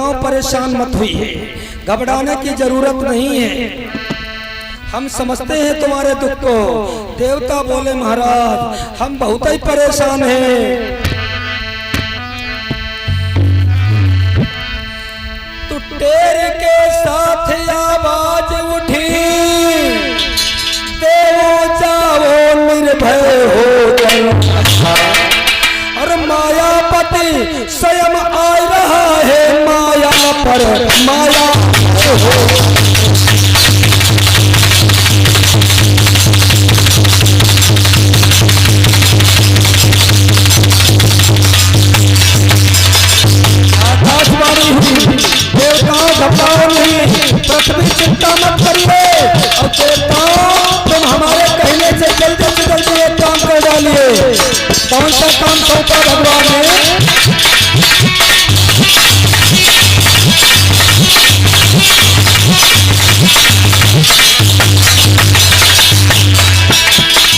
देवताओं परेशान मत हुई, घबराने की जरूरत नहीं है, हम समझते हैं तुम्हारे दुख को। देवता बोले महाराज हम बहुत ही परेशान हैं। तो टेर के साथ आवाज उठी, देवो जाओ निर्भय हो, और मायापति स्वयं आ रहा है, माया पर माया हो। आकाशवाणी हुई, देवताओं घबराओ नहीं, पृथ्वी चिंता मत करिए, और देवताओं तुम हमारे कहने से जल्दी से जल्दी एक काम कर डालिए। कौन सा काम सौंपा भगवान ने?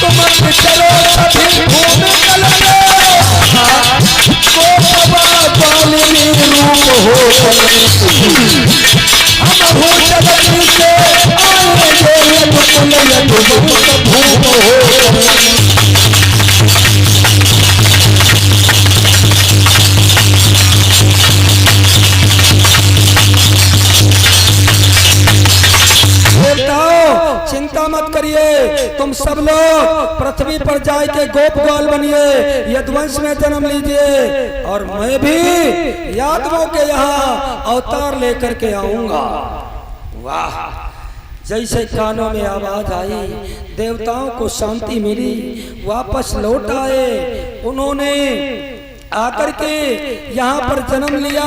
तुम चलो सभी भूमि चलेंगे, रूप हो हम भूत जगती से आएंगे, भूत हो। चिंता मत करिए, तुम सब लोग पृथ्वी पर जाए के गोप ग्वाल बनिए, यदुवंश में जन्म लीजिए, और मैं भी यादवों के यहाँ अवतार लेकर के आऊंगा। वाह! जैसे कानों में आवाज आई, देवताओं को शांति मिली, वापस लौट आए। उन्होंने आकर के यहाँ पर जन्म लिया,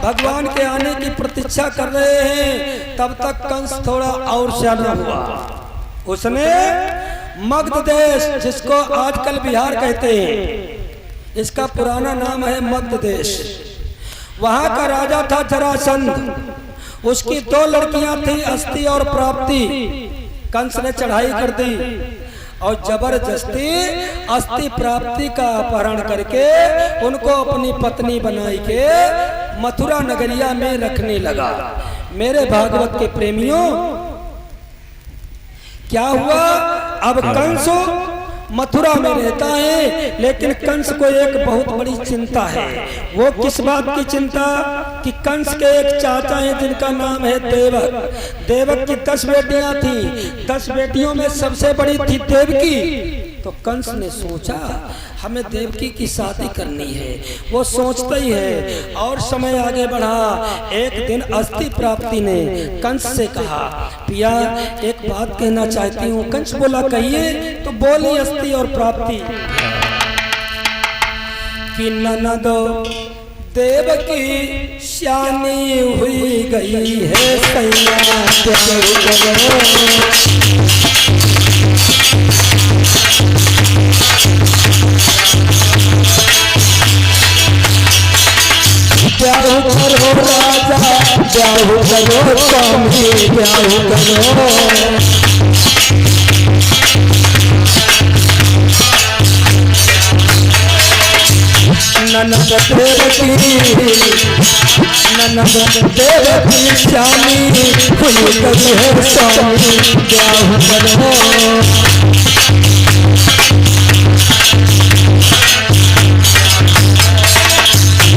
भगवान के आने की प्रतीक्षा कर रहे हैं। तब तक कंस थोड़ा और ज्यादा हुआ। उसने मगध देश, जिसको आजकल बिहार कहते हैं, इसका पुराना नाम है मगध देश, वहां का राजा था जरासंध। उसकी 2 लड़कियां थी, अस्ति और प्राप्ति। कंस ने चढ़ाई कर दी और जबरदस्ती अस्ति प्राप्ति का अपहरण करके उनको अपनी पत्नी बनाई के मथुरा नगरिया में रखने लगा। मेरे भागवत के प्रेमियों, क्या हुआ? अब कंस मथुरा में रहता है, लेकिन कंस को एक बहुत बड़ी चिंता है। वो किस बात की चिंता? कि कंस के एक चाचा हैं जिनका नाम है देवक। देवक की 10 बेटियां थी, 10 बेटियों में सबसे बड़ी थी देवकी। तो कंस ने सोचा हमें देवकी की शादी करनी है। वो सोचता ही है, और समय आगे बढ़ा। एक दिन अस्ति प्राप्ति ने कंस से कहा, पिया एक बात कहना चाहती हूँ। कंस बोला कहिए। तो बोली अस्ति और प्राप्ति कि ननदो देवकी श्यानी हुई गई है, सैया ब्याह करो राजा, ब्याह करो स्वामी, ब्याह करो। ननद देवकी श्यामी हुई गई है, स्वामी ब्याह करो।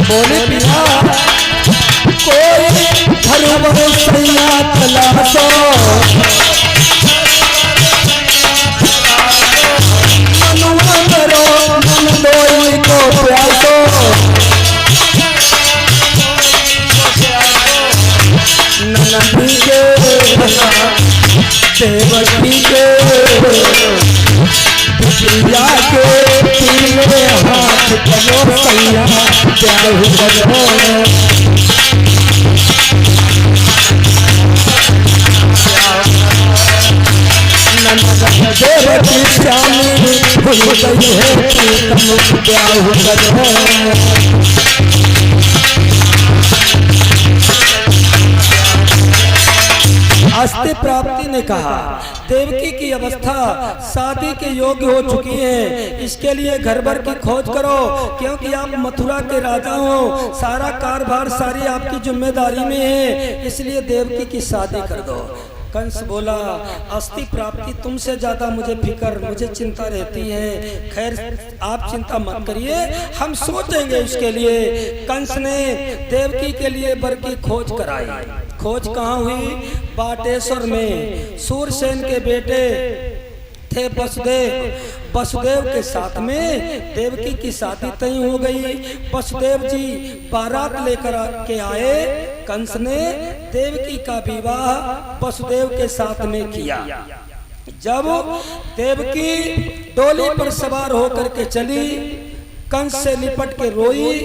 बोले पिया कोई धर्म सैया तलाशो, मनुआ करो मन दोई को प्यासो। ननदी के देवकी के पिया के तीनों हाथ करो, सैया ब्याह करो। देवकी श्यामी भूल गई है, प्रीतम ब्याह करो। अस्ति प्राप्ति ने कहा, देवकी की अवस्था शादी के योग्य हो चुकी है, इसके लिए घर भर की खोज करो, क्योंकि आप मथुरा के राजा हो, सारा कारभार सारी आपकी जिम्मेदारी में है, इसलिए देवकी की शादी कर दो। कंस बोला, अस्थि प्राप्ति तुमसे ज्यादा मुझे चिंता रहती है, खैर आप चिंता मत करिए, हम सोचेंगे इसके लिए। कंस ने देवकी के लिए वर की खोज कराई। खोज कहाँ हुई? बाटेश्वर में। सूरसेन के बेटे थे वसुदेव के साथ में देवकी की शादी तय हो गई। वसुदेव जी बारात लेकर के आए। कंस ने देवकी का विवाह वसुदेव के साथ में किया। जब देवकी डोली पर सवार होकर के चली, कंस से लिपट के रोई।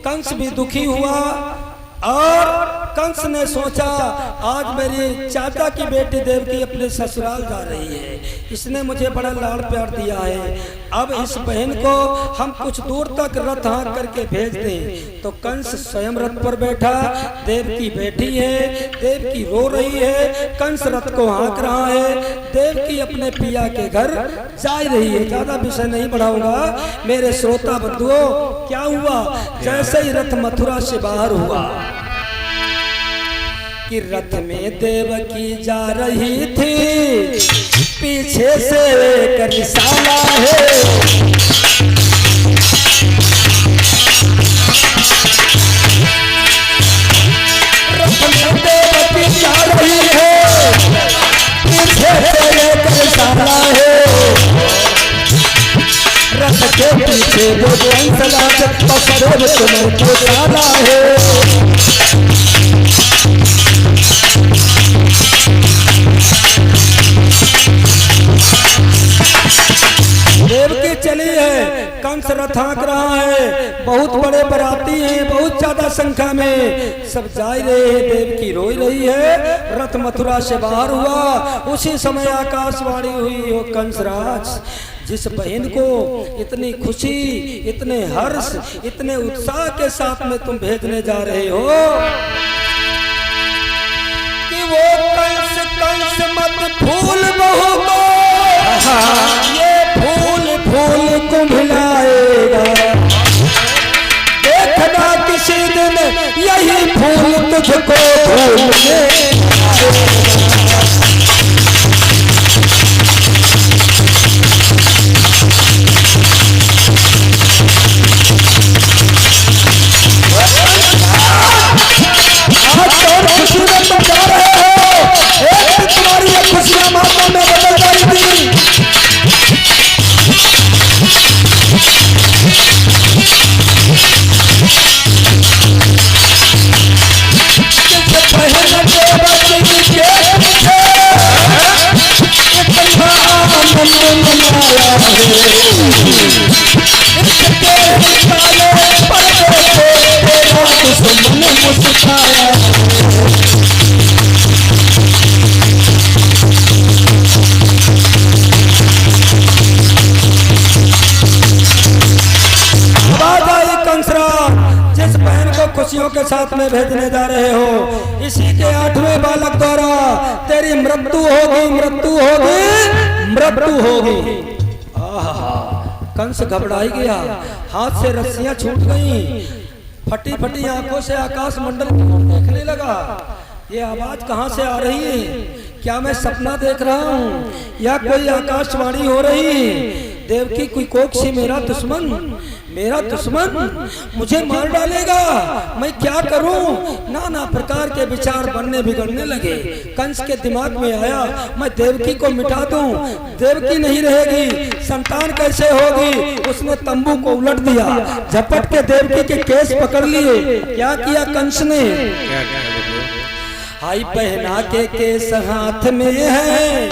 कंस भी दुखी हुआ और कंस ने सोचा, आज मेरी चाचा की बेटी देवकी अपने ससुराल जा रही है, इसने मुझे बड़ा लाड़ प्यार दिया है, अब इस बहन को हम कुछ दूर तक रथ हाँक करके भेज दें। तो कंस स्वयं रथ पर बैठा, देवकी बैठी है, देवकी रो रही है, कंस रथ को हाँक रहा है, देवकी अपने पिया के घर जा रही है। ज्यादा विषय नहीं बढ़ाऊंगा मेरे श्रोता बंधुओं। क्या हुआ? जैसे ही रथ मथुरा से बाहर हुआ कि रथ में देवकी जा रही थी, पीछे से एक रिसाला है, रथ में देवकी जा रही है, पीछे से एक रिसाला है, रथ के पीछे वो कंसला पकड़ो तुम्हें तो साला है। देवकी चली है, कंस रथ हाँक रहा है, बहुत बड़े बराती हैं, बहुत ज्यादा संख्या में सब जा रहे हैं, देवकी रोई रही है। रथ मथुरा से बाहर हुआ, उसी समय आकाशवाणी हुई, हो कंसराज, जिस बहन को इतनी खुशी, इतने हर्ष, इतने उत्साह के साथ में तुम भेजने जा रहे हो, कि वो कंस मत फूल बहू को ये फूल कुम्हिलाएगा, देखना किसी दिन यही फूल तुझको भूलने। खुशी में तुम जा रहे हो, एक दिन तुम्हारी ये खुशियां माता में बदल जाएगी। खुशियों के साथ में भेजने जा रहे हो, इसी के 8वें बालक द्वारा तेरी मृत्यु होगी। कंस घबराई गया, हाथ से रस्सियां छूट गईं, फटी फटी आंखों से आकाश मंडल की ओर देखने लगा। ये आवाज कहां से आ रही है? क्या मैं सपना देख रहा हूँ या कोई आकाशवाणी हो रही? देवकी कोई कोख से मेरा दुश्मन मुझे मार डालेगा, मैं क्या करूं? नाना प्रकार के विचार बनने बिगड़ने लगे। कंस के दिमाग में आया, मैं देवकी को मिटा दूं, देवकी नहीं रहेगी, संतान कैसे होगी? उसने तंबू को उलट दिया, झपट के देवकी के केस पकड़ लिए। क्या किया कंस ने? आई पहना के केस हाथ में है,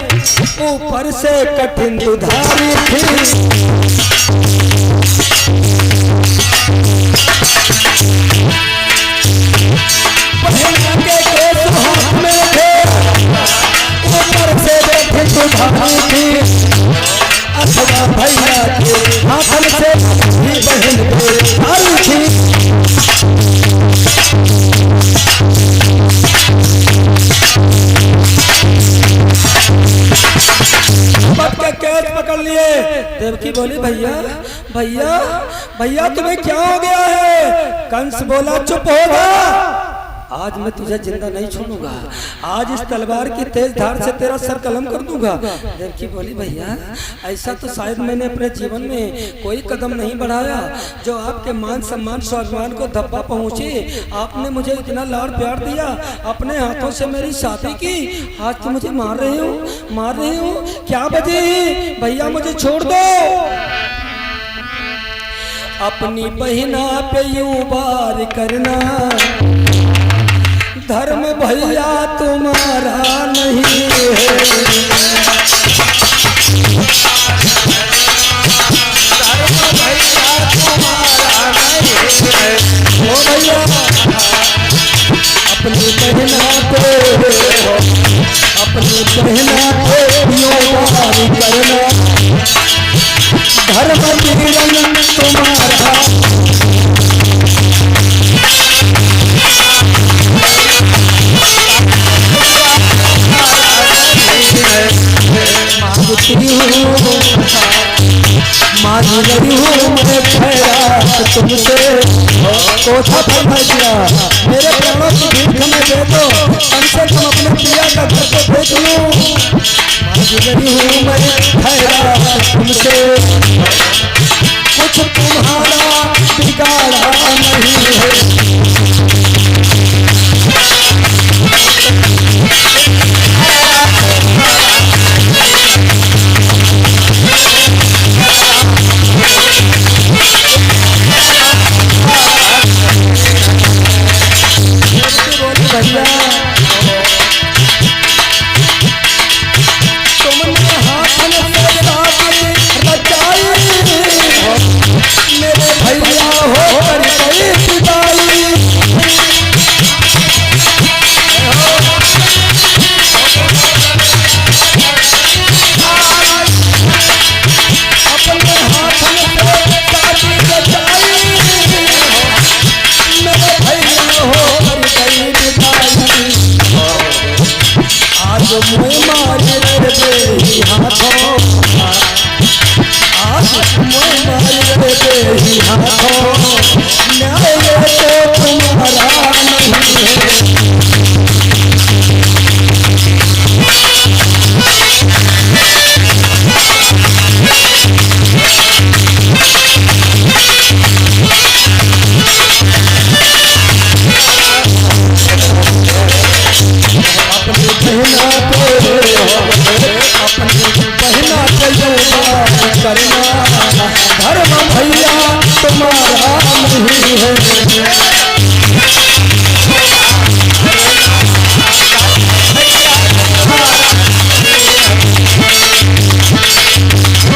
ऊपर से कठिन दुधारी थी, पहना के केस हाथ में थे, ऊपर से कठिन दुधारी थी, अथवा भैया के हाथ से भी बहन को भारी थी। देवकी बोली भैया भैया भैया तुम्हें क्या हो गया है? कंस बोला चुप हो जा, आज मैं तुझे जिंदा नहीं छोड़ूंगा, आज इस तलवार की तेज धार से तेरा सर कलम कर दूंगा। देवकी बोली भैया ऐसा तो शायद मैंने अपने जीवन में कोई कदम नहीं बढ़ाया जो आपके मान सम्मान स्वाभिमान को धब्बा पहुंचे। आपने मुझे इतना लाड प्यार दिया, अपने हाथों से मेरी शादी की, आज तो मुझे मार रहे हो क्या वजह है? भैया मुझे छोड़ दो। अपनी बहिना पे यूं वार करना धर्म भैया तुम्हारा नहीं है। धर्म भैया तुम्हारा नहीं है। ओ भैया अपनी बहना पे यूं वार करना धर्म जीवन तुम्हारा मान रही हूँ मैं खैरात तुमसे कोठा पर भैया मेरे प्राणों की भीख में दे दो, कम से कम अपने पिया का घर को भेज लूं। मान रही हूँ मैं खैरात तुमसे कुछ तुम्हारा बिगाड़ा नहीं है। भैया तुमने हाथ में रचाई मेरे भैया हो कर गई पिताई। अपने हाथ में शादी रचाई मेरे भैया हो कर गई पिताई। आज मुझे मार दे हाथों, आज मुझे मार दे हाथों, न्याय तो तुम्हारा नहीं है। करना धर्म भैया तुम्हारा नहीं है।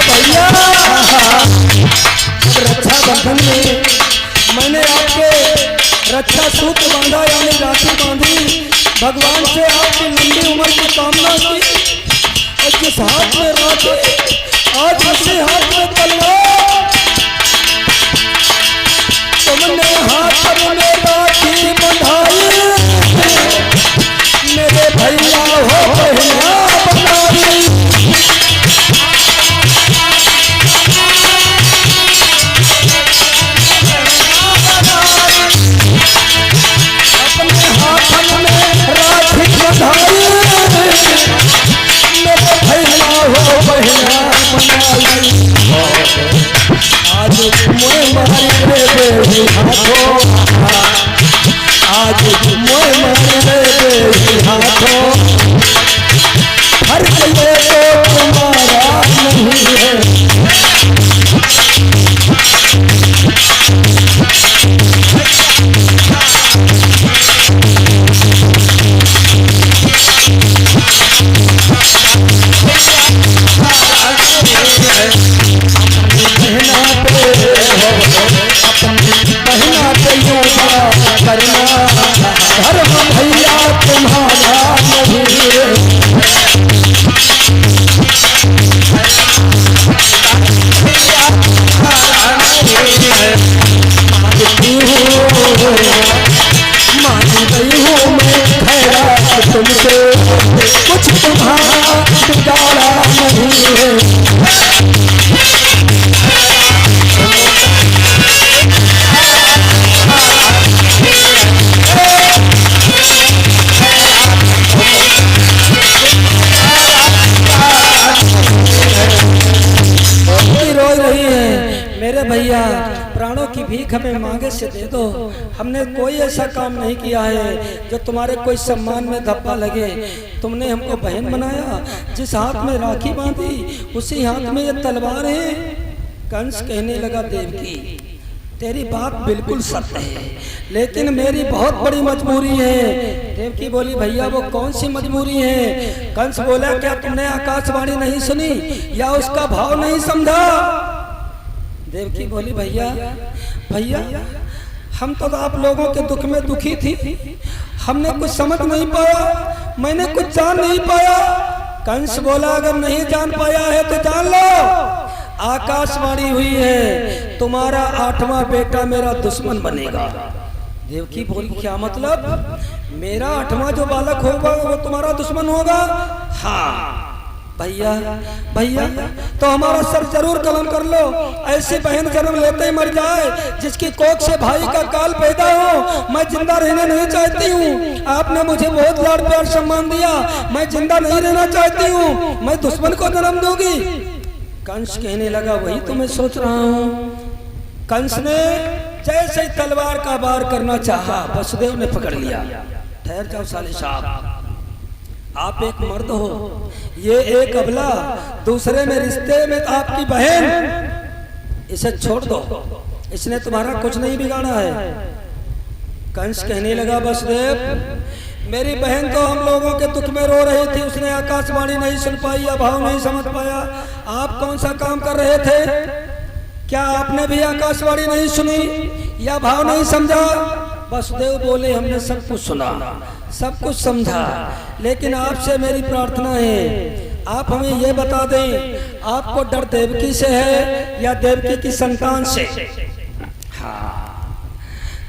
भैया रक्षा बंधन में मैंने आपके रक्षा सूत्र बांधा यानी राखी बांधी, भगवान से आपकी लंबी उम्र की कामना की। और जिस हाथ में राखी आज उसी हाथ में तलवार, तुमने हाथ में राखी बंधाई मेरे भैया हो बहना बनाई। अपने हाथ में राखी बंधाई मेरे भैया हो बहना बनाई। भीख हमें मांगे से दे दो। हमने कोई ऐसा काम नहीं किया है जो तुम्हारे कोई सम्मान में धब्बा लगे। तुमने हमको बहन बनाया, जिस हाथ में राखी बांधी उसी हाथ में ये तलवार है। कंस कहने लगा देवकी तेरी बात बिल्कुल सत्य है, लेकिन मेरी बहुत बड़ी मजबूरी है। देवकी बोली भैया वो कौन सी मजबूरी है? कंस बोला क्या तुमने आकाशवाणी नहीं सुनी या उसका भाव नहीं समझा? देवकी बोली भैया भैया हम तो आप लोगों के दुख में दुखी थी, हमने कुछ समझ नहीं पाया, मैंने कुछ जान नहीं पाया। कंस बोला अगर नहीं जान पाया है तो जान लो, आकाशवाणी हुई है तुम्हारा 8वां बेटा मेरा दुश्मन बनेगा। देवकी बोली क्या मतलब? मेरा 8वां जो बालक होगा वो तुम्हारा दुश्मन होगा? हाँ भैया भैया तो हमारा सर जरूर कलम कर लो। ऐसी बहन जन्म लेते ही मर जाए जिसकी कोख से भाई का काल पैदा हो, मैं जिंदा रहना नहीं चाहती हूँ। आपने मुझे बहुत लाड प्यार सम्मान दिया, मैं जिंदा नहीं रहना चाहती हूँ, मैं दुश्मन को जन्म दूंगी। कंस कहने लगा वही तो मैं सोच रहा हूँ। कंस ने जैसे ही तलवार का वार करना चाहा वसुदेव ने पकड़ लिया। ठहर जाओ साले साहब, आप एक मर्द हो, ये एक अबला, दूसरे में रिश्ते में आपकी बहन, इसे छोड़ दो, इसने तुम्हारा कुछ नहीं बिगाड़ा है। कंस कहने लगा वसुदेव मेरी बहन तो हम लोगों के दुख में रो रही थी, उसने आकाशवाणी नहीं सुन पाई या भाव नहीं समझ पाया। आप कौन सा काम कर रहे थे? क्या आपने भी आकाशवाणी नहीं सुनी या भाव नहीं समझा? वसुदेव बोले हमने सब कुछ सुना, सब कुछ समझा, लेकिन आपसे मेरी प्रार्थना है आप हमें ये बता दें आपको डर देवकी से है या देवकी की संतान से? हाँ।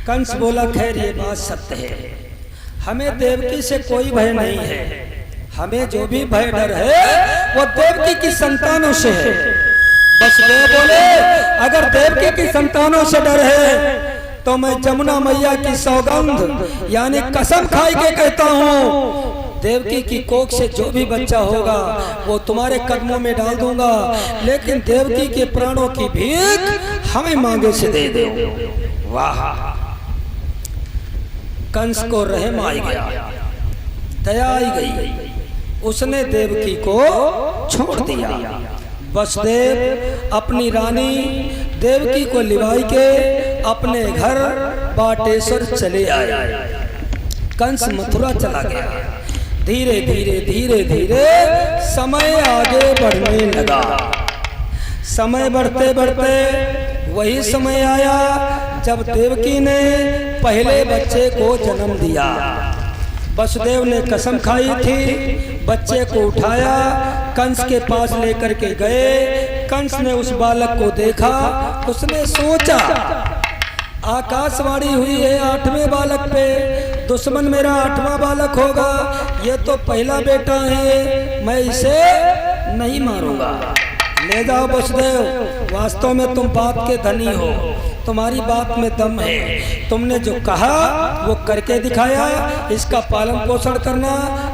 कंस बोला खैर ये बात सत्य है, हमें देवकी से कोई भय नहीं है, हमें जो भी भय डर है वो देवकी की संतानों से है। वसुदेव बोले अगर देवकी की संतानों से डर है तो मैं जमुना मैया की सौगंध यानी कसम खाई के कहता हूँ देवकी की कोख से जो भी बच्चा होगा वो तुम्हारे कदमों में डाल दूंगा, लेकिन देवकी के प्राणों की भीख हमें मांगे से दे दो। वाह! कंस को रहम आ गया, दया आई गई, उसने देवकी को छोड़ दिया। वसुदेव अपनी रानी देवकी को लिवाई के अपने घर बाटेश्वर चले आए। कंस मथुरा चला गया। धीरे धीरे धीरे धीरे समय आगे बढ़ने लगा। समय बढ़ते बढ़ते वही समय आया जब देवकी ने पहले बच्चे को जन्म दिया। वसुदेव ने कसम खाई थी, बच्चे को उठाया, कंस के पास लेकर के गए। कंस ने उस बालक को देखा, उसने सोचा आकाशवाणी हुई है 8वें बालक पे, दुश्मन मेरा 8वां बालक होगा, ये तो पहला बेटा है, मैं इसे नहीं मारूंगा। ले जाओ वसुदेव, वास्तव में तुम बात के धनी हो, तुम्हारी बात में दम है, तुमने जो कहा वो करके दिखाया, इसका पालन पोषण करना,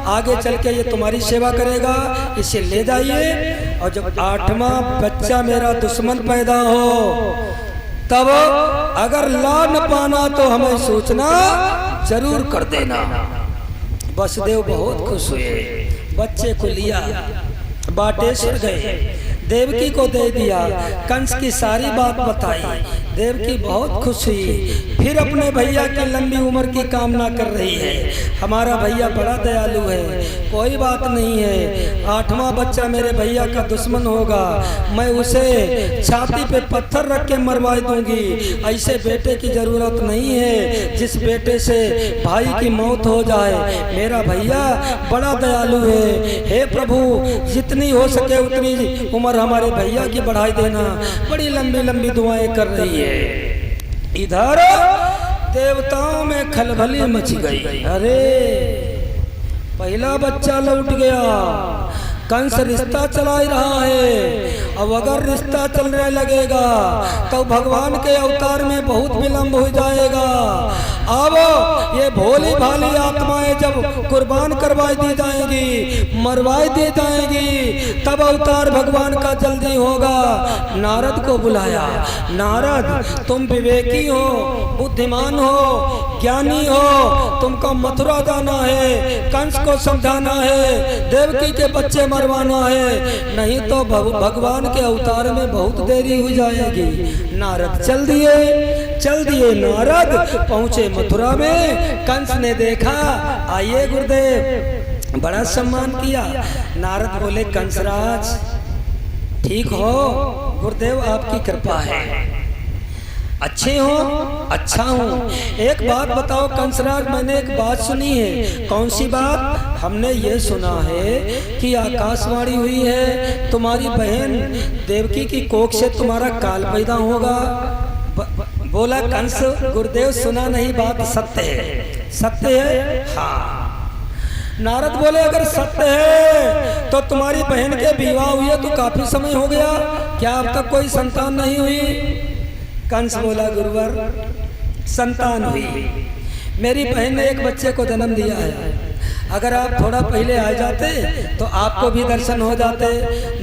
आगे चल के ये तुम्हारी सेवा करेगा, इसे ले जाइए। और जब 8वां बच्चा मेरा दुश्मन पैदा हो तब अगर ला न पाना तो हमें सूचना जरूर कर देना। वसुदेव बहुत खुश हुए, बच्चे को लिया, बाटेश्वर गए, देवकी को दे दिया, कंस की सारी बात बताई, देवकी बहुत खुश हुई। फिर अपने भैया की लंबी उम्र की कामना कर रही है, हमारा भैया बड़ा दयालु है, कोई बात नहीं है, 8वां बच्चा मेरे भैया का दुश्मन होगा, मैं उसे छाती पे पत्थर रख के मरवा दूंगी, ऐसे बेटे की जरूरत नहीं है जिस बेटे से भाई की मौत हो जाए, मेरा भैया बड़ा दयालु है, हे प्रभु जितनी हो सके उतनी उम्र हमारे भैया की बढ़ाई देना। बड़ी लंबी लंबी दुआएं कर रही है। इधर देवताओं में खलबली मच गई, अरे पहला बच्चा लौट गया, कंस रिश्ता चला ही रहा है, अब अगर रिश्ता चलने लगेगा तो भगवान के अवतार में बहुत विलंब हो जाएगा। अब ये भोली भाली आत्माएं जब कुर्बान करवाई दी जाएंगी, मरवाई दी जाएंगी, तब अवतार भगवान का जल्दी होगा। नारद को बुलाया, नारद तुम विवेकी हो, बुद्धिमान हो, ज्ञानी हो, तुमको मथुरा जाना है, कंस को समझाना है, देवकी के बच्चे मरवाना है, नहीं तो भगवान के अवतार में बहुत देरी हो जाएगी। नारद चल दिए नारद पहुंचे मथुरा में। कंस ने देखा, आइए गुरुदेव, बड़ा सम्मान किया। नारद बोले, कंसराज ठीक हो? गुरुदेव आपकी कृपा है। अच्छे हो? अच्छा हूँ। एक बात बताओ कंसराज, मैंने एक बात सुनी है। कौन सी बात? हमने ये सुना है कि आकाशवाणी हुई है, तुम्हारी बहन देवकी की कोख से तुम्हारा काल पैदा होगा। बोला कंस, गुरुदेव सुना नहीं, बात सत्य है। सत्य है? हाँ। नारद बोले, अगर सत्य है तो तुम्हारी बहन के विवाह हुए तो काफी समय हो गया, क्या अब तक कोई संतान नहीं हुई? कंस बोला, गुरुवर संतान हुई, मेरी बहन ने एक बच्चे को जन्म दिया है। अगर आप थोड़ा पहले आ जाते तो आपको भी दर्शन हो जाते।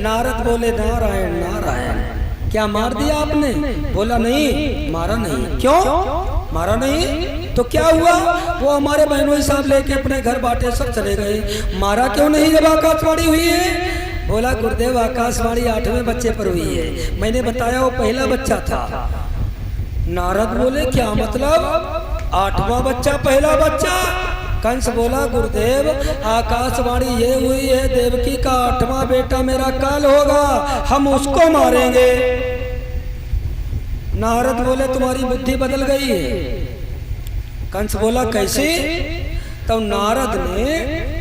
नारद बोले, नारायण नारायण, क्या मार दिया आपने? बोला, नहीं मारा नहीं। क्यों मारा नहीं? तो क्या हुआ? वो हमारे बहनों साहब लेके अपने घर बाटे सब चले गए। मारा क्यों नहीं जब आकाशवाणी हुई है? बोला, गुरुदेव आकाशवाणी 8वें बच्चे पर हुई है, मैंने बताया वो पहला बच्चा था। नारद बोले, क्या मतलब? 8वां बच्चा पहला बच्चा? कंस बोला, गुरुदेव आकाशवाणी ये हुई है, देवकी का 8वां बेटा मेरा काल होगा, हम उसको मारेंगे। नारद बोले, तुम्हारी बुद्धि बदल गई है। कंस बोला, कैसे? तो नारद ने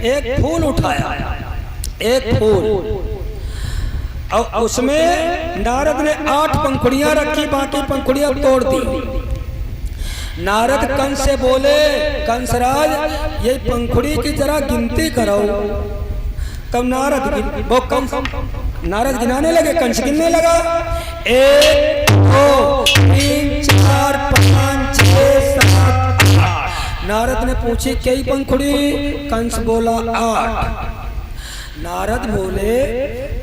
एक फूल उठाया, एक फूल, और उसमें नारद ने 8 पंखुड़ियां रखी, बाकी पंखुड़ियां तोड़ दी। नारद कंस से बोले, कंसराज ये पंखुड़ी की जरा गिनती करो। तब नारद गिनाने लगे, कंस गिनने लगा, 1 2 3 4 5 6 7 8। नारद ने पूछी, कई पंखुड़ी? कंस बोला, 8। नारद बोले,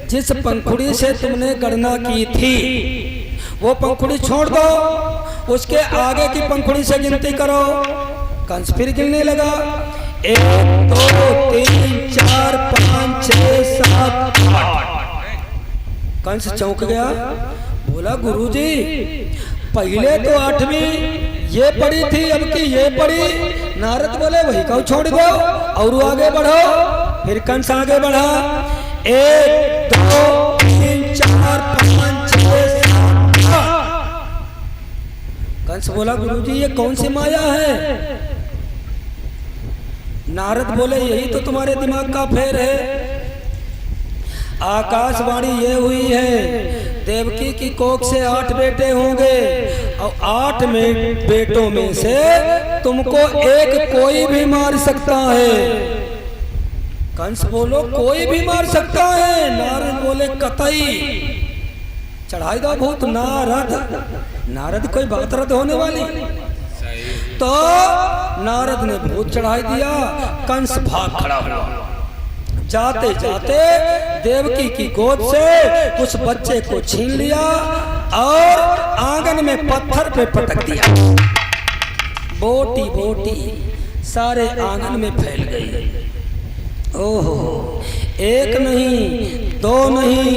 जिस पंखुड़ी से तुमने गणना की थी वो पंखुड़ी छोड़ दो, उसके आगे की पंखुड़ी से गिनती करो। कंस फिर गिनने लगा, 1 2 3 4 5 6 7 8। कंस चौंक गया, बोला, गुरुजी पहले तो 8वीं ये पड़ी थी, अब की ये पड़ी। नारद बोले, वही कहो छोड़ दो और आगे बढ़ो। फिर कंस आगे बढ़ा, 1 2 3 4 5 6 7 8। कंस बोला, गुरुजी ये कौन सी माया है? नारद बोले, यही तो तुम्हारे दिमाग का फेर है। आकाशवाणी ये हुई है, देवकी की कोख से 8 बेटे होंगे, और 8 में बेटों में से तुमको एक कोई भी मार सकता है। कंस बोलो, कोई भी मार सकता है? नारद बोले, कतई। चढ़ाई दो भूत। नारद कोई बात रद्द होने वाली? तो नारद ने भूत चढ़ाई दिया। कंस भाग खड़ा हुआ, जाते जाते देवकी की गोद से उस बच्चे को छीन लिया और आंगन में पत्थर पे पटक दिया। बोटी बोटी सारे आंगन में फैल गई। ओहो, 1 नहीं 2 नहीं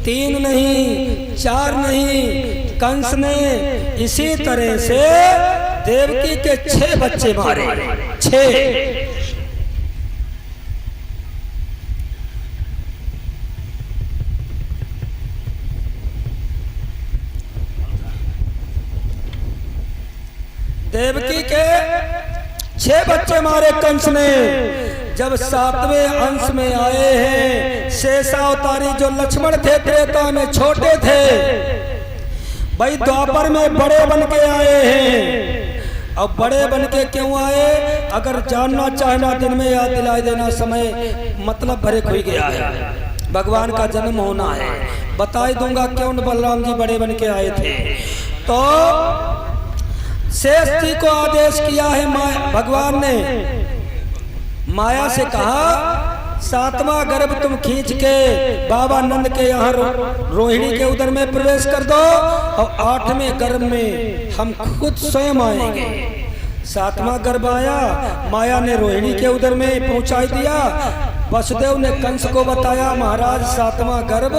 3 नहीं 4 नहीं, कंस ने इसी तरह से देवकी के 6 बच्चे मारे। 6। देवकी के 6 बच्चे मारे कंस ने। जब 7वें अंश में आए हैं शेषावतारी, जो लक्ष्मण थे त्रेता में छोटे थे, भाई द्वापर में बड़े बन के आए हैं। अब बड़े बन के क्यों आए? अगर जानना चाहना दिन में याद दिलाई देना, समय मतलब भरे खुल गया है। भगवान का जन्म होना है, बता दूंगा क्यों बलराम जी बड़े बन के आए थे। तो शेष जी को आदेश किया है भगवान ने माया से कहा, सातवां गर्भ तुम खींच के बाबा नंद के यहाँ रोहिणी के उदर में प्रवेश कर दो और 8वें गर्भ में हम खुद स्वयं आएंगे। 7वां गर्भ आया, माया ने रोहिणी के उदर में पहुंचा दिया। वसुदेव ने कंस को बताया, महाराज 7वां गर्भ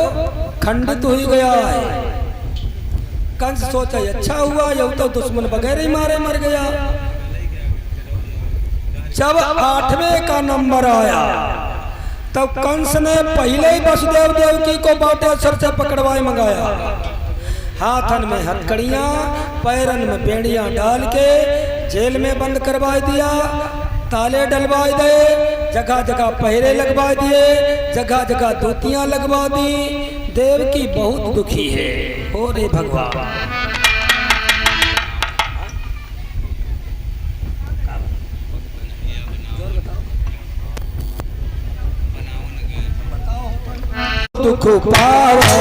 खंडित हो गया है। कंस सोचा अच्छा हुआ, यह तो दुश्मन वगैरह ही मारे मर गया। जब 8वें का नंबर आया तब कंस ने पहले ही वसुदेव देवकी को बाटेश्वर से पकड़वाए मंगाया। हाथन में हथकड़ियां, पैरन में बेड़ियां डाल के जेल में बंद करवा दिया। ताले डलवा दिए, जगह जगह पहरे लगवा दिए, जगह जगह धोतियां लगवा दी। देवकी बहुत दुखी है। हो रे भगवान, दुख पावा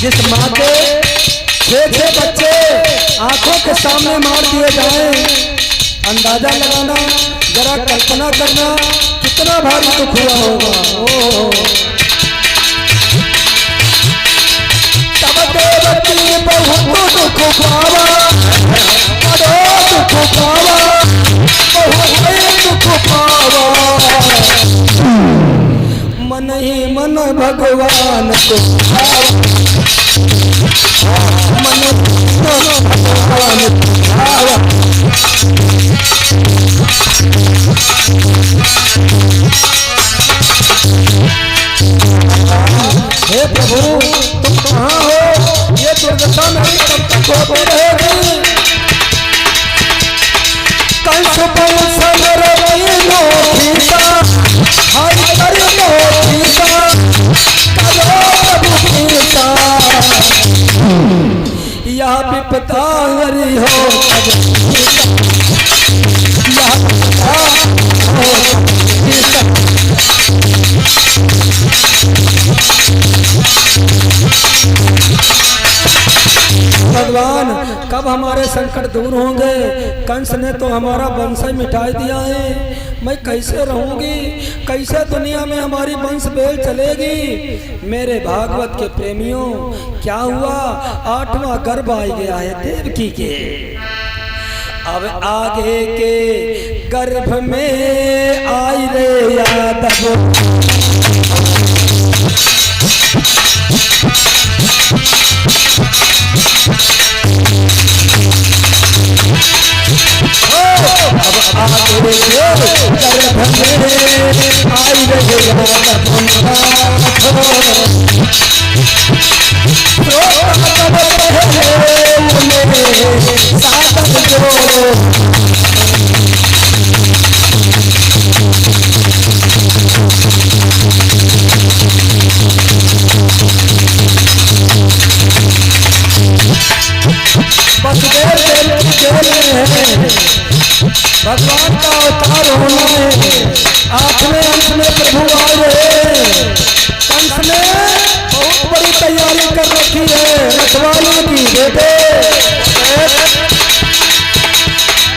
जिस माँ के 6 बच्चे आंखों के सामने मार दिए जाएं, अंदाजा लगाना, जरा कल्पना करना कितना भारी दुख हुआ होगा। तब देवकी बहुत दुख पावा, दुख पावा, दुख पावा। मन ही मन भगवान को मन भगवान हे प्रभु, तुम कहाँ हो? ये दुर्दशा नहीं कब तक होती रहेगी? कंस बंसर लो सीता, हरि कर लो सीता, करो प्रभु सीता। यह विपदा हरि हो, यह विपदा हो सीता। भगवान कब हमारे संकट दूर होंगे? कंस ने तो हमारा वंश मिटा दिया है। मैं कैसे रहूंगी? कैसे दुनिया में हमारी वंश बेल चलेगी? मेरे भागवत के प्रेमियों, क्या हुआ? 8वां गर्भ आ गया है देवकी के। अब आगे के गर्भ में आई रे यादव, अब आगे गर्भ में आई रे भगवान का अवतार होना है। 8वें अंश में प्रभु आए। कंस ने बहुत बड़ी तैयारी कर रखी है रखवालों की। बेटे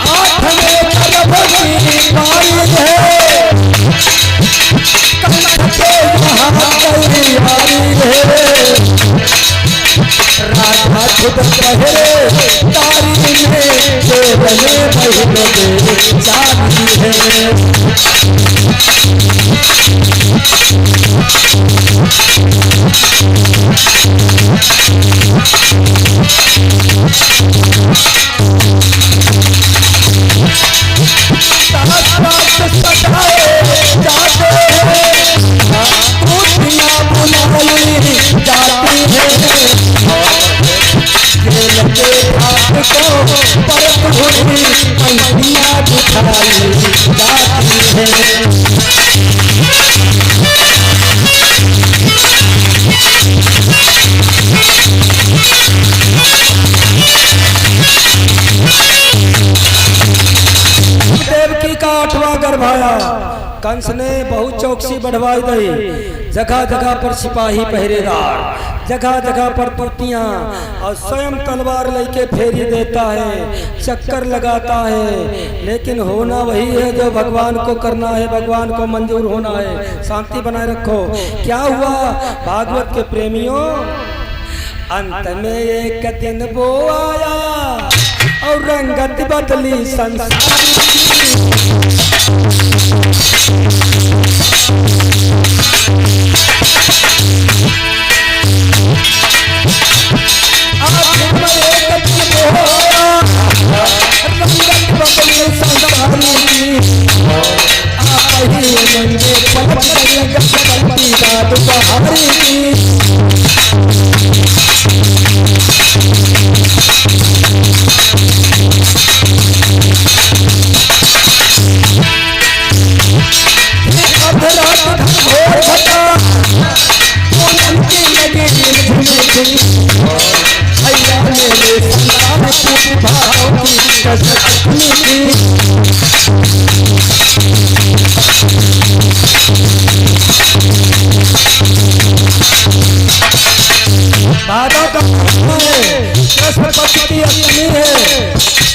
8वें गर्भ की बारी है, कंस के यहाँ तैयारी है। राधा खुद पहरे तारी में बने बहने जाती है। देवकी का 8वां गर्भ बढ़वाया। कंस ने बहुत चौकसी बढ़वाई दी, जगह जगह पर सिपाही पहरेदार, जगह जगह पर पट्टियां, और स्वयं तलवार लेके फेरी देता है, चक्कर लगाता है, लेकिन होना वही है जो भगवान को करना है, भगवान को मंजूर होना है। शांति बनाए रखो। क्या हुआ भागवत के प्रेमियों, अंत में एक दिन वो आया और रंगत बदली संसार।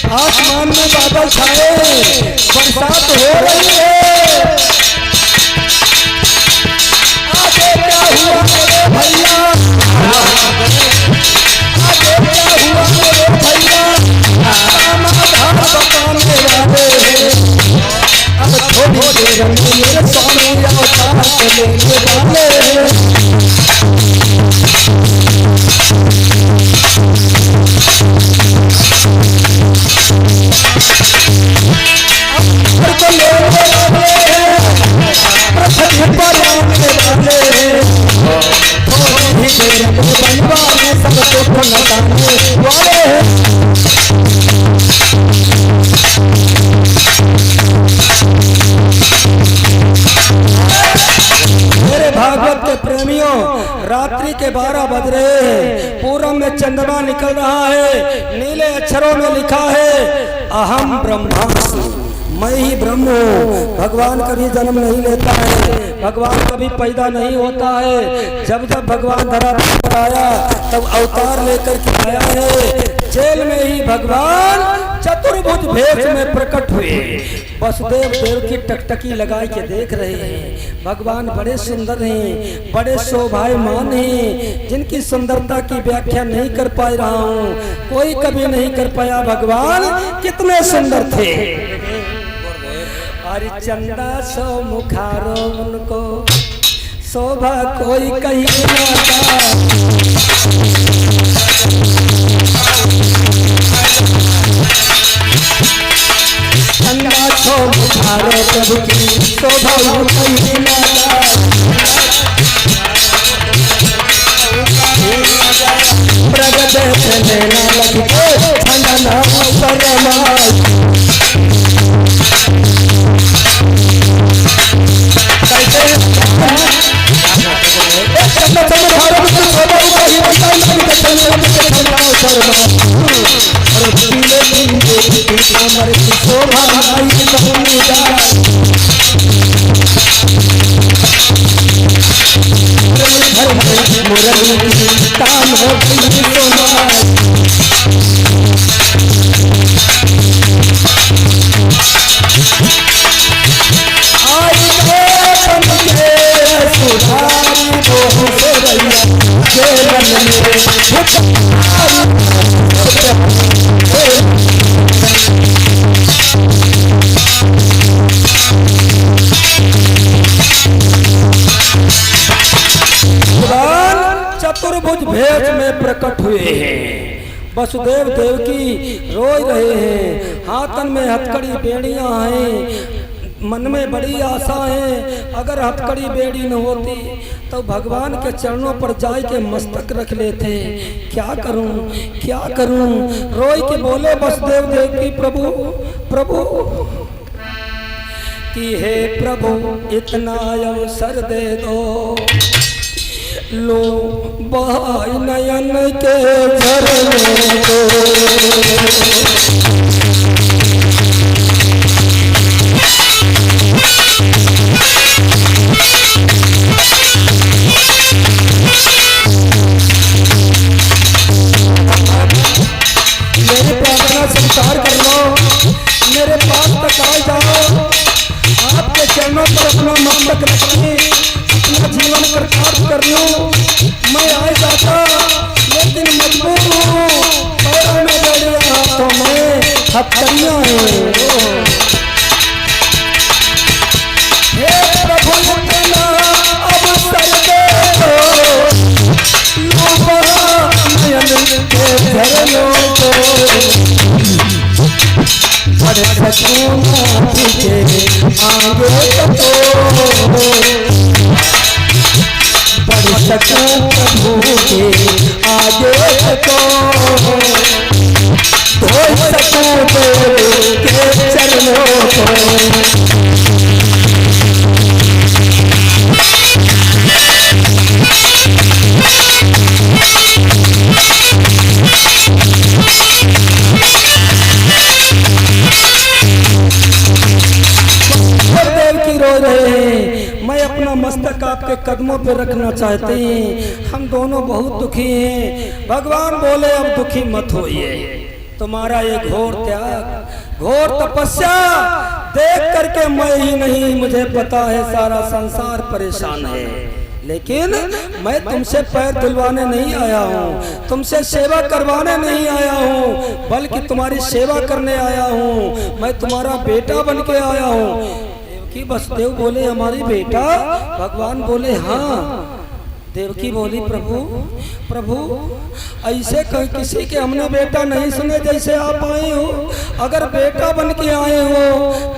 आसमान में बादल छाए, बरसात हो रही है। आगे क्या हुआ मेरे भैया, आगे क्या हुआ मेरे भैया, समाधान बताने वाले। अब थोड़ी देर में मेरे स्वामी अवतार लेने वाले। मेरे भागवत के प्रेमियों, रात्रि के 12 बज रहे हैं, पूरब में चंद्रमा निकल रहा है, नीले अक्षरों में लिखा है अहम ब्रह्मास्मि, मैं ही ब्रह्म हूँ। भगवान कभी जन्म नहीं लेता है, भगवान कभी पैदा नहीं होता है। जब जब भगवान धरातल पर आया तब अवतार लेकर के आया है। जेल में ही भगवान चतुर्भुज भेष में प्रकट हुए। वसुदेव देव की टकटकी लगा के देख रहे हैं। भगवान बड़े सुंदर हैं, बड़े शोभायमान हैं, जिनकी सुंदरता की व्याख्या नहीं कर पा रहा हूँ, कोई कभी नहीं कर पाया। भगवान कितने सुंदर थे। अरे चंदा सो मुखारो उनको, शोभा कोई कहीं ना। चंदा सो मुखारो प्रभु की, शोभा कहीं ना। प्रगट लेना लगे चंदना सरमा। चतुर्भुज भेष में प्रकट हुए हैं। वसुदेव देव की रोई रहे हैं, हाथन में हथकड़ी बेड़ियां हैं, मन में बड़ी आशा है। अगर हथकड़ी बेड़ी न होती तो भगवान के चरणों पर जाए के मस्तक रख लेते। क्या करूं क्या करूं, रोई के बोले वसुदेव देव की प्रभु प्रभु कि हे प्रभु इतना अवसर दे दो, लो बहाई नयन के झरने को। विचार कर लो, मेरे पास तक आ जाओ, आपके चरणों पर अपना मस्तक रखने, अपना जीवन कर्तव्य कर लूं। मैं आ जाता लेकिन मजबूर हूँ, पैरों में बेड़ियां हाथों में हथकड़ियां हैं। हे प्रभु इतना अवसर दे दो, लूबा नयन के झरनों को, बड़े सकून के आगे तको, बड़े सकून प्रभु के आगे तको, धो सकून के चरणों को। मैं अपना मस्तक आपके कदमों पे रखना चाहते हैं, हम दोनों बहुत दुखी हैं। भगवान बोले अब दुखी मत होइए, तुम्हारा ये घोर त्याग, घोर तपस्या देख करके मैं ही नहीं, मुझे पता है सारा संसार परेशान है, लेकिन मैं तुमसे पैर धुलवाने नहीं आया हूँ, तुमसे सेवा करवाने नहीं आया हूँ, बल्कि तुम्हारी सेवा करने आया हूँ। मैं तुम्हारा बेटा बन के आया हूँ। कि वसुदेव बोले हमारी बेटा? भगवान बोले हाँ। देवकी बोली प्रभु प्रभु ऐसे कहीं किसी के हमने बेटा नहीं सुने जैसे आप आए हो। अगर बेटा बन के आए हो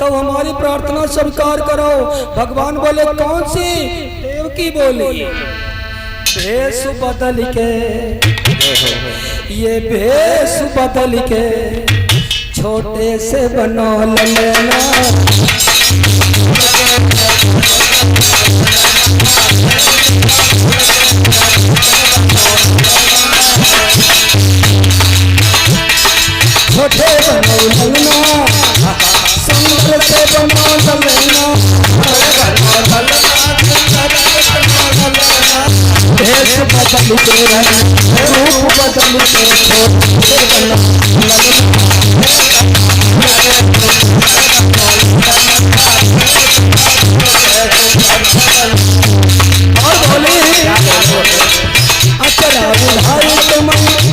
तो हमारी प्रार्थना स्वीकार करो। भगवान बोले कौन सी? देवकी बोली भेष बदल के, ये भेष बदल के छोटे से बनो लेना, छोटे बनो ललना, सुंदर से बनो ललना, भेष बदल के रूप बदल के छोटे बनो और बोले अचरा उधारी तुम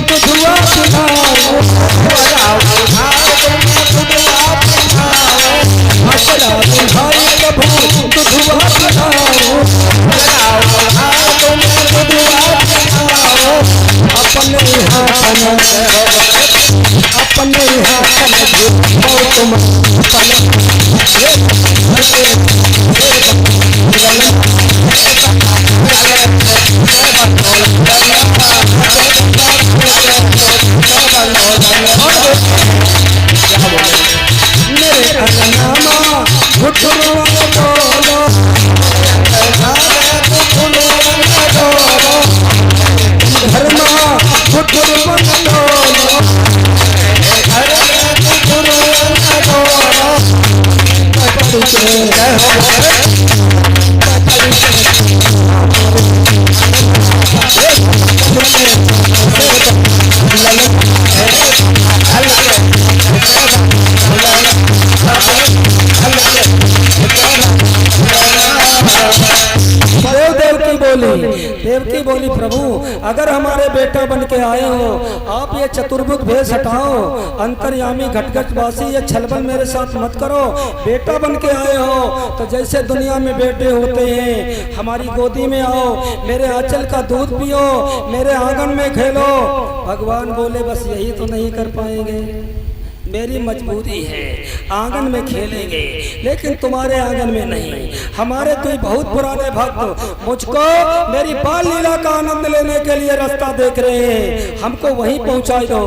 दुधुआ पिलाओ, अचरा उधारी प्रभु दुधुआ पिलाओ, अपने हाथ तुम मेरे अंगनामा घुटनों में बोलो, धर्मा घुटनों में बोलो, देवकी बोली प्रभु अगर हमारे बेटा बन के आए हो, आप ये चतुर्भुज भेष हटाओ, अंतर्यामी घटघटवासी ये छलबल मेरे साथ मत करो। बेटा बन के आए हो तो जैसे दुनिया में बेटे होते हैं, हमारी गोदी में आओ, मेरे आंचल का दूध पियो, मेरे आंगन में खेलो। भगवान बोले बस यही तो नहीं कर पाएंगे, मेरी मजबूरी है, आंगन में खेलेंगे लेकिन तुम्हारे आंगन में नहीं। हमारे तो बहुत पुराने भक्त मुझको मेरी बाल लीला का आनंद लेने के लिए रास्ता देख रहे हैं, हमको वहीं पहुंचा दो।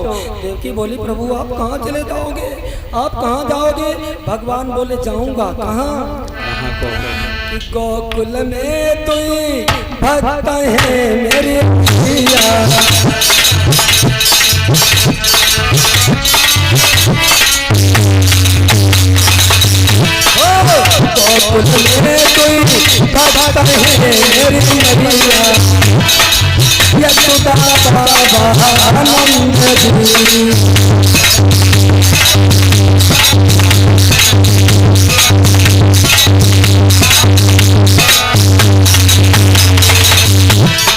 देवकी बोली प्रभु आप कहाँ चले जाओगे, आप कहाँ जाओगे? भगवान बोले जाऊंगा कहाँ? गोकुल में तू भक्त है मेरी पिया, गोकुल में कोई भक्त है मेरी मैया, यशोदा बाबा नंद जी।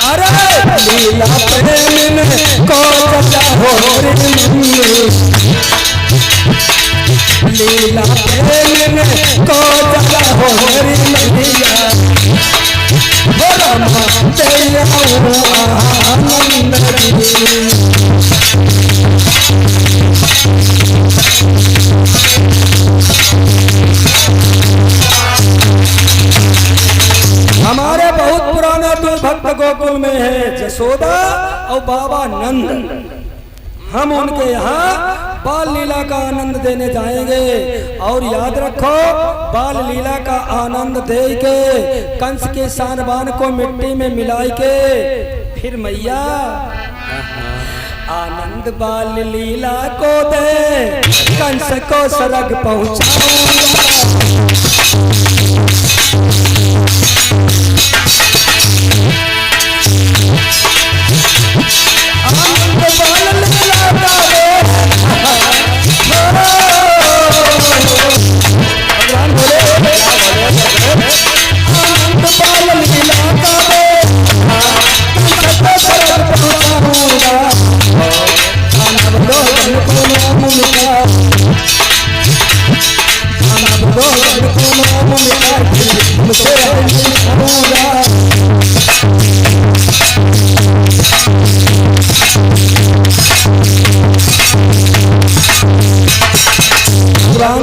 अरे लीला प्रेम को चला हो लीला प्रेम को चला हो मैया आनंद हमारे बहुत पुराना तो भक्त गोकुल में है जसोदा और बाबा नंद। हम उनके यहाँ बाल लीला का आनंद देने जाएंगे और याद रखो बाल लीला का आनंद दे के कंस के शानबान को मिट्टी में मिलाई के फिर मैया आनंद बाल लीला को दे कंस को स्वर्ग पहुँचाऊंगा।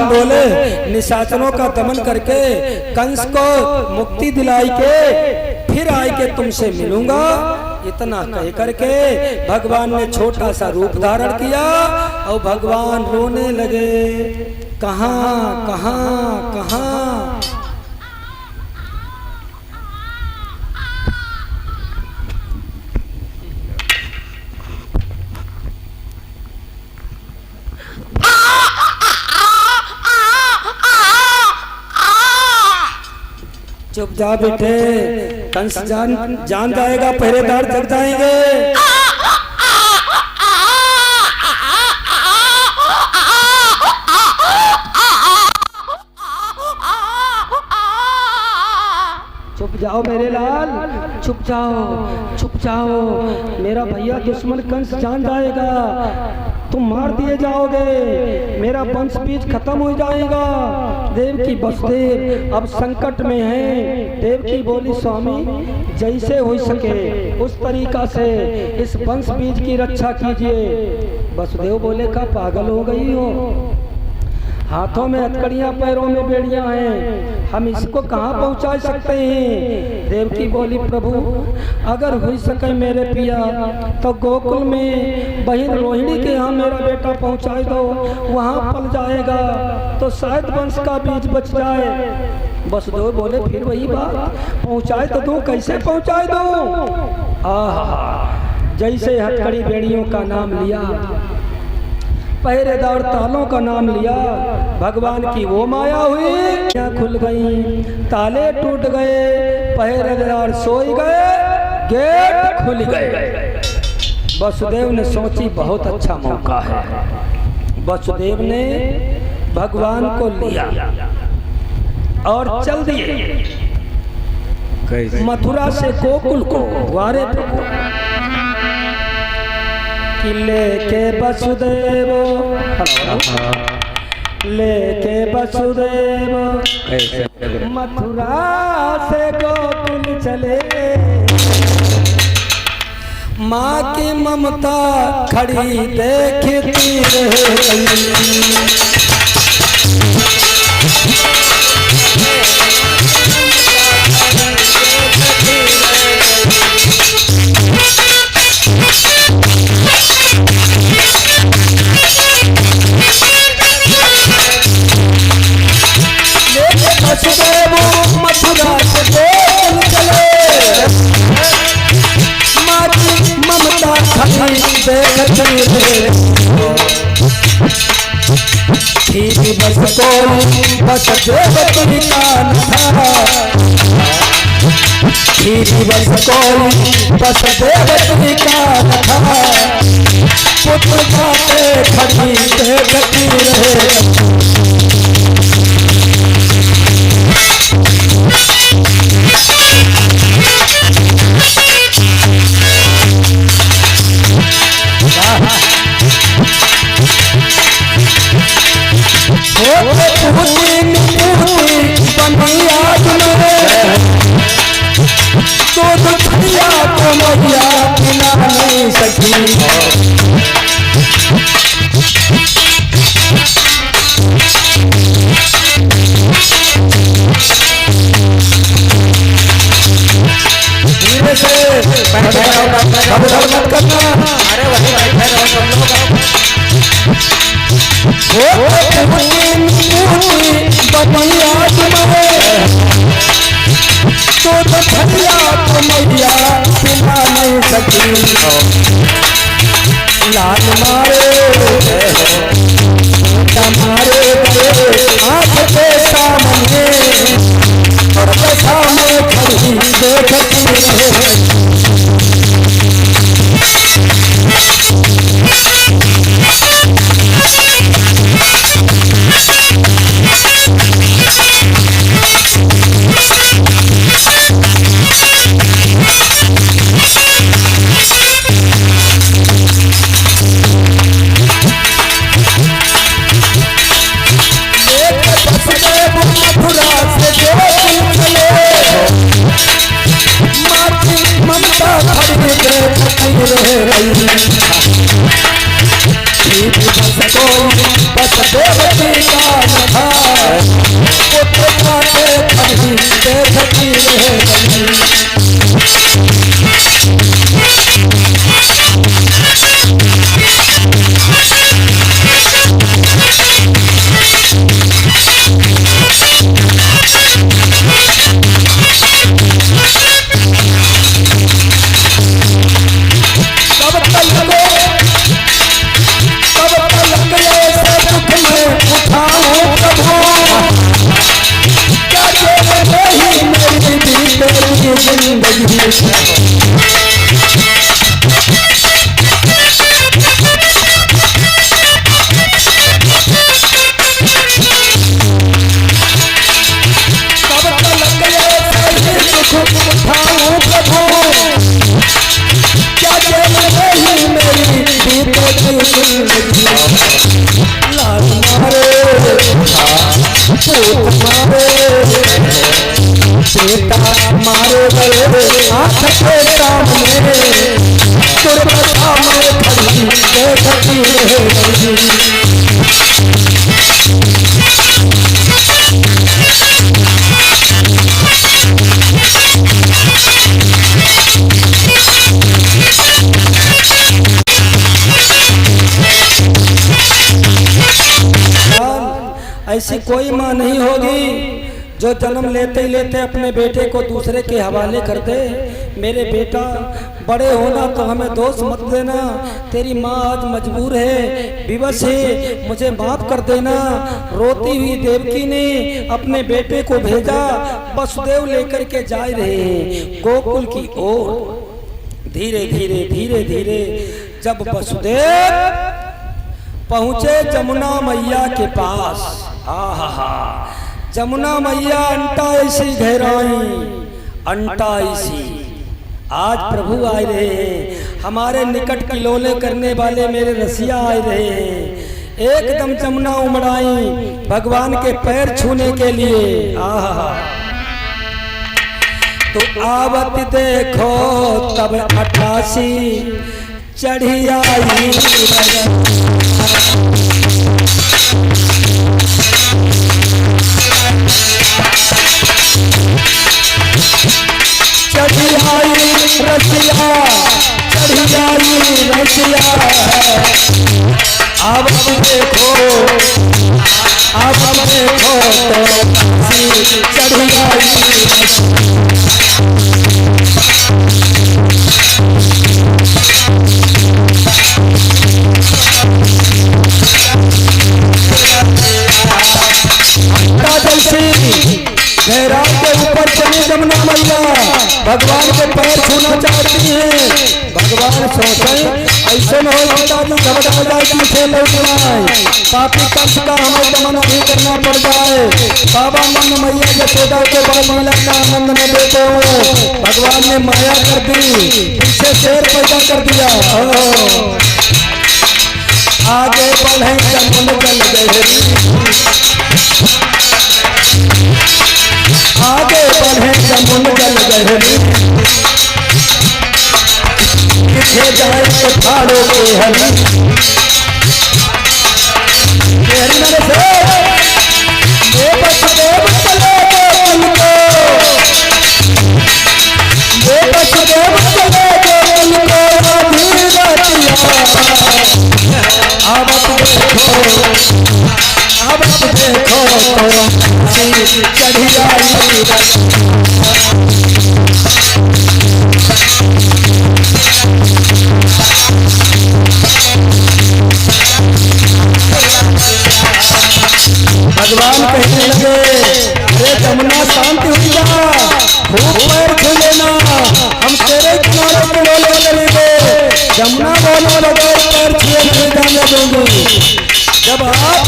बोले निशाचरों का दमन करके कंस को मुक्ति दिलाई के फिर आए के तुमसे मिलूंगा। इतना कह करके भगवान ने छोटा सा रूप धारण किया और भगवान रोने लगे। कहाँ कहाँ कहाँ चुप जा बेटे, कंस जान जाएगा, पहरेदार जग जाएंगे। चुप जाओ मेरे लाल, चुप जाओ चुप जाओ, मेरा भैया दुश्मन कंस जान जाएगा, तुम मार दिए जाओगे, मेरा वंश बीज खत्म हो जाएगा। देवकी वसुदेव अब संकट में हैं। देवकी बोली स्वामी जैसे हो सके उस तरीका से इस वंश बीज की रक्षा कीजिए। वसुदेव बोले का पागल हो गई हो, हाथों में हथकड़ियां पैरों में बेड़ियां हैं, हम इसको कहाँ पहुंचा सकते हैं। देवकी बोली प्रभु अगर हो सके मेरे पिया तो गोकुल में बहन रोहिणी के यहाँ मेरा बेटा पहुंचा दो, वहाँ पल जाएगा तो शायद वंश का बीज बच जाए। वसुदेव बोले फिर वही बात, पहुँचाए तो दूँ, कैसे पहुँचाए दूँ। आह जैसे हथकड़ी बेड़ियों का नाम लिया, पहरेदार तालों का नाम लिया, भगवान की वो माया हुई, क्या खुल गई, ताले टूट गए, पहरेदार सोई गए, गेट खुल गए। वसुदेव ने सोची बहुत अच्छा मौका है। वसुदेव ने भगवान को लिया और चल दिए मथुरा से गोकुल को द्वारे प्रभु लेके वसुदेव, लेके वसुदेव मथुरा से गोकुल चले, माँ की ममता खड़ी देखती रही। वसुदेव मथुरा से गोकुल चले, माँ की ममता खड़ी देखती रहे। बस को बस देवती का था, बस कोई बस देवती का था पुत्र जाते खड़ी देखती रहे। लाल मारे मारे आँख के सामने और सामने खड़ी देखती रहे। ऐसी कोई माँ नहीं होगी जो जन्म लेते ही लेते अपने बेटे को दूसरे के हवाले कर दे। मेरे बेटा बड़े होना तो हमें दोष मत देना, तेरी माँ आज मजबूर है, विवश है, मुझे माफ कर देना। रोती हुई देवकी ने अपने बेटे को भेजा, वसुदेव लेकर के जा रहे हैं गोकुल की ओर। धीरे धीरे धीरे धीरे जब वसुदेव पहुंचे जमुना मैया के पास, जमुना मैया अंटा ऐसी गहराई, अंटा ऐसी। आज प्रभु आए रहे हैं, हमारे निकट किलोले करने वाले मेरे रसिया आए रहे हैं। एकदम जमुना उमड़ाई भगवान के पैर छूने के लिए। तो आवत देखो तब 88 चढ़ी आई चढ़ी आई रसिया, चढ़ी आई रसिया। अब देखो तो चढ़ी आई जैसी गहराई के ऊपर चली जमुना मैया। भगवान के पैर छूना चाहती हैं। भगवान सोचे ऐसे न हो पिताजी घबरा जाए कि उसे लौट आए, पापी कंस का हमें दमन भी करना पड़ जाए। बाबा नंद मैया यशोदा के बाल लीला का आनंद में देते हो भगवान ने माया कर दी, पीछे शेर पैदा कर दिया। आगे बढ़े जमुन जल गहरी, आगे बढ़े जमुन जल गहरी, किथे जाए पठारों के हरी। मेरे से बस देव चले गए उनको, बस देव चले गए उनको अब देखो चढ़ी आई। भगवान कहने लगे अरे जमुना शांत हुई जा, खूब पैर छू लेना, हम तेरे किनारे किनारे करेंगे। जमुना बोलने लगे पैर छुए नहीं जाने दूंगी। जब आप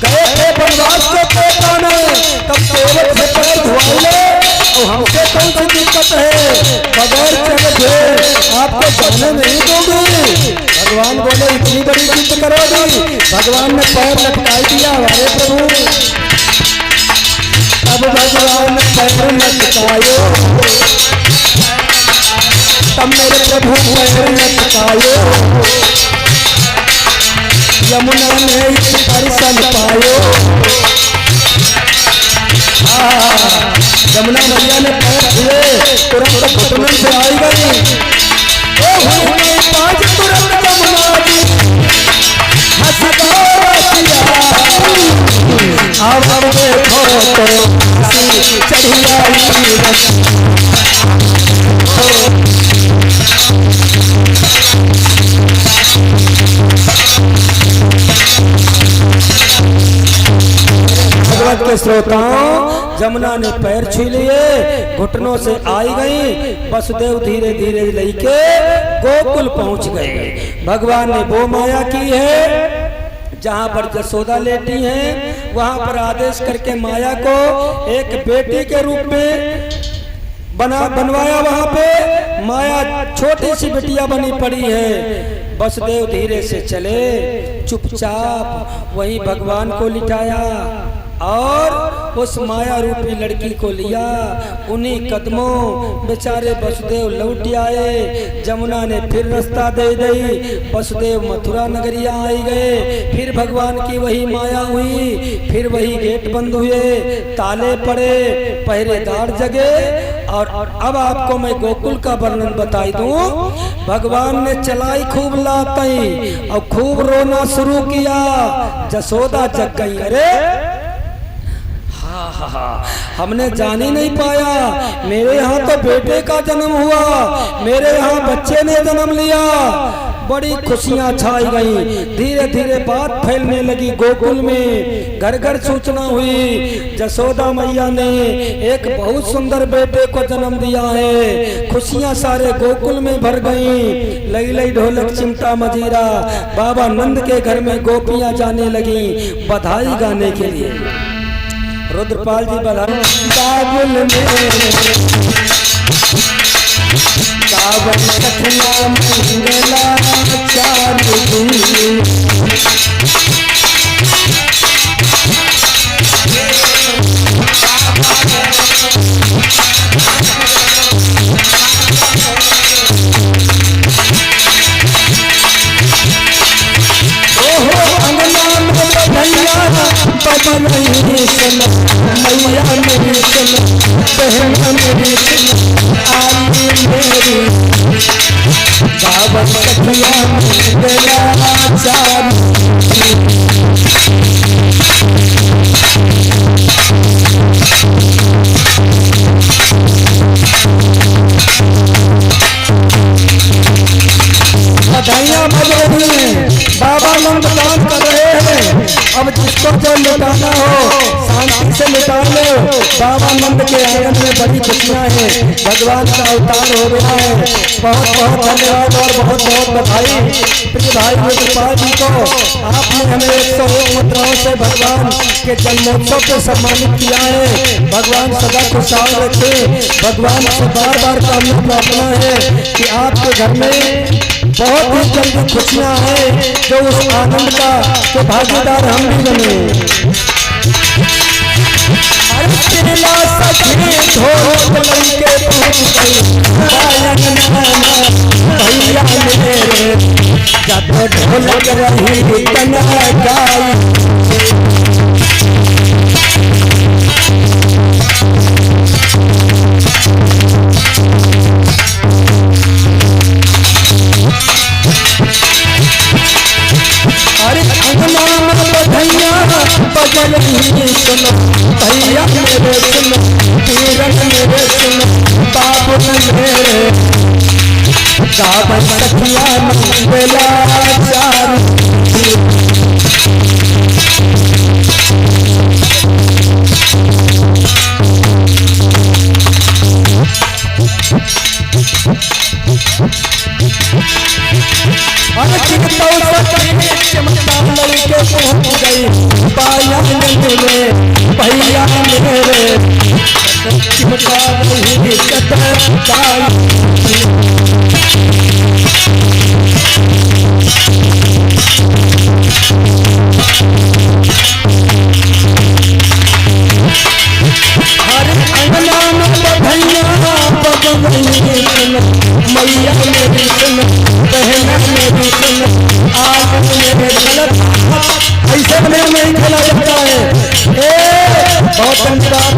गए थे वनवास के पेटाने तब केवल से पैर धुआ ले, और हमसे कौन सी दिक्कत है, बगैर चले आपको जाने नहीं दूंगी। भगवान बोले इतनी बड़ी जिद करोगी। भगवान ने पैर लटकाई दिया हमारे प्रभु। अब भगवान ने पैर लटकायो, तब मेरे प्रभु पैर लटकायो, यमुना ने इस दर्शन पायो। यमुना मैया ने पैर छुए, तुरंत घुटने से आई गई। पाँच तुरंत यमुना जी अब देखो तो चढ़ी आई। भगवत के श्रोताओं, जमुना ने पैर छू लिए, घुटनों से आई गई। वसुदेव धीरे धीरे लेके गोकुल पहुंच गए। भगवान ने वो माया की है जहाँ पर यशोदा लेटी हैं, वहाँ पर आदेश करके माया को एक बेटी के रूप में बनवाया। वहाँ पे माया छोटी सी बिटिया बनी पड़ी है। वसुदेव धीरे से चले, चुपचाप वहीं भगवान को लिटाया और उस माया रूपी लड़की को लिया। उन्हीं कदमों बेचारे वसुदेव लौट आए। जमुना ने फिर रास्ता दे दी, वसुदेव मथुरा नगरिया आई गए। फिर भगवान की वही माया हुई, फिर वही गेट बंद हुए, ताले पड़े, पहरेदार जगे। और अब आपको मैं गोकुल का वर्णन बताई दूं। भगवान ने चलाई खूब लातई और खूब रोना शुरू किया। यशोदा जग गई, अरे हमने जान ही नहीं पाया, मेरे यहाँ तो बेटे का जन्म हुआ, मेरे यहाँ बच्चे ने जन्म लिया। बड़ी खुशियाँ छाई गई। धीरे धीरे बात फैलने लगी गोकुल में, घर घर सूचना हुई यशोदा मैया ने एक बहुत सुंदर बेटे को जन्म दिया है। खुशियाँ सारे गोकुल में भर गईं। लई लई ढोलक चिमटा मजीरा, बाबा नंद के घर में गोपियाँ जाने लगी बधाई गाने के लिए। रुद्रपाल जी बधाई। काबुल में काबल कठिया मंगला चारू दिन, नहीं सुन मैया मेरी सुन, बहना मेरी सुन, आई मेरी बाबा कठिया मंगला चारू। बधाइयाँ बज रही हैं, बाबा नंद दान कर रहे हैं। अब जिसको जो लुटाना हो शांति से लुटा लो। बाबा नंद के आंगन में बड़ी खुशियाँ हैं, भगवान का अवतार हो गया है। बहुत बहुत धन्यवाद और बहुत बहुत बधाई प्रिय भाई मित्रपाल जी को। आपने हमें 101 मुद्राओं से भगवान के जन्मोत्सव को सम्मानित किया है। भगवान सदा खुशहाल रखे। भगवान से बार बार कामना प्रार्थना है कि आपके घर में बहुत ही जल्दी खुशियाँ हैं, जो उस आनंद का तो भागीदार हम भी बने। भैया मेरे जब ढोलक रही तना गाई सुनो भैया मेरे सुनो पीरन मेरे सुनो बाबू मेरे गावन सखिया मंगला लड़के पहुंच गई पाया में भैया मेरे चिमटा रही हर अंगना में भैया मैया मेरी सुन बहना मेरी सुन आग मेरे गलत ऐसे में नहीं खेला जाता है। बहुत धन्यवाद।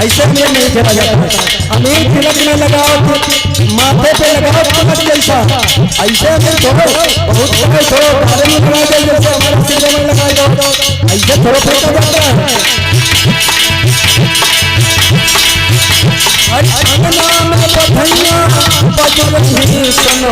ऐसे में नहीं खेला जाता है। अमीर तिलक में लगाओ माथे पे लगाओ तिलक जैसा, ऐसे अगर थोड़ो बहुत समय थोड़ो बारे में लगा दे जैसे हमारे सिर में लगा दो, ऐसे थोड़ा फेंका जाता है। अंगना में बधैया बजल ही सुनो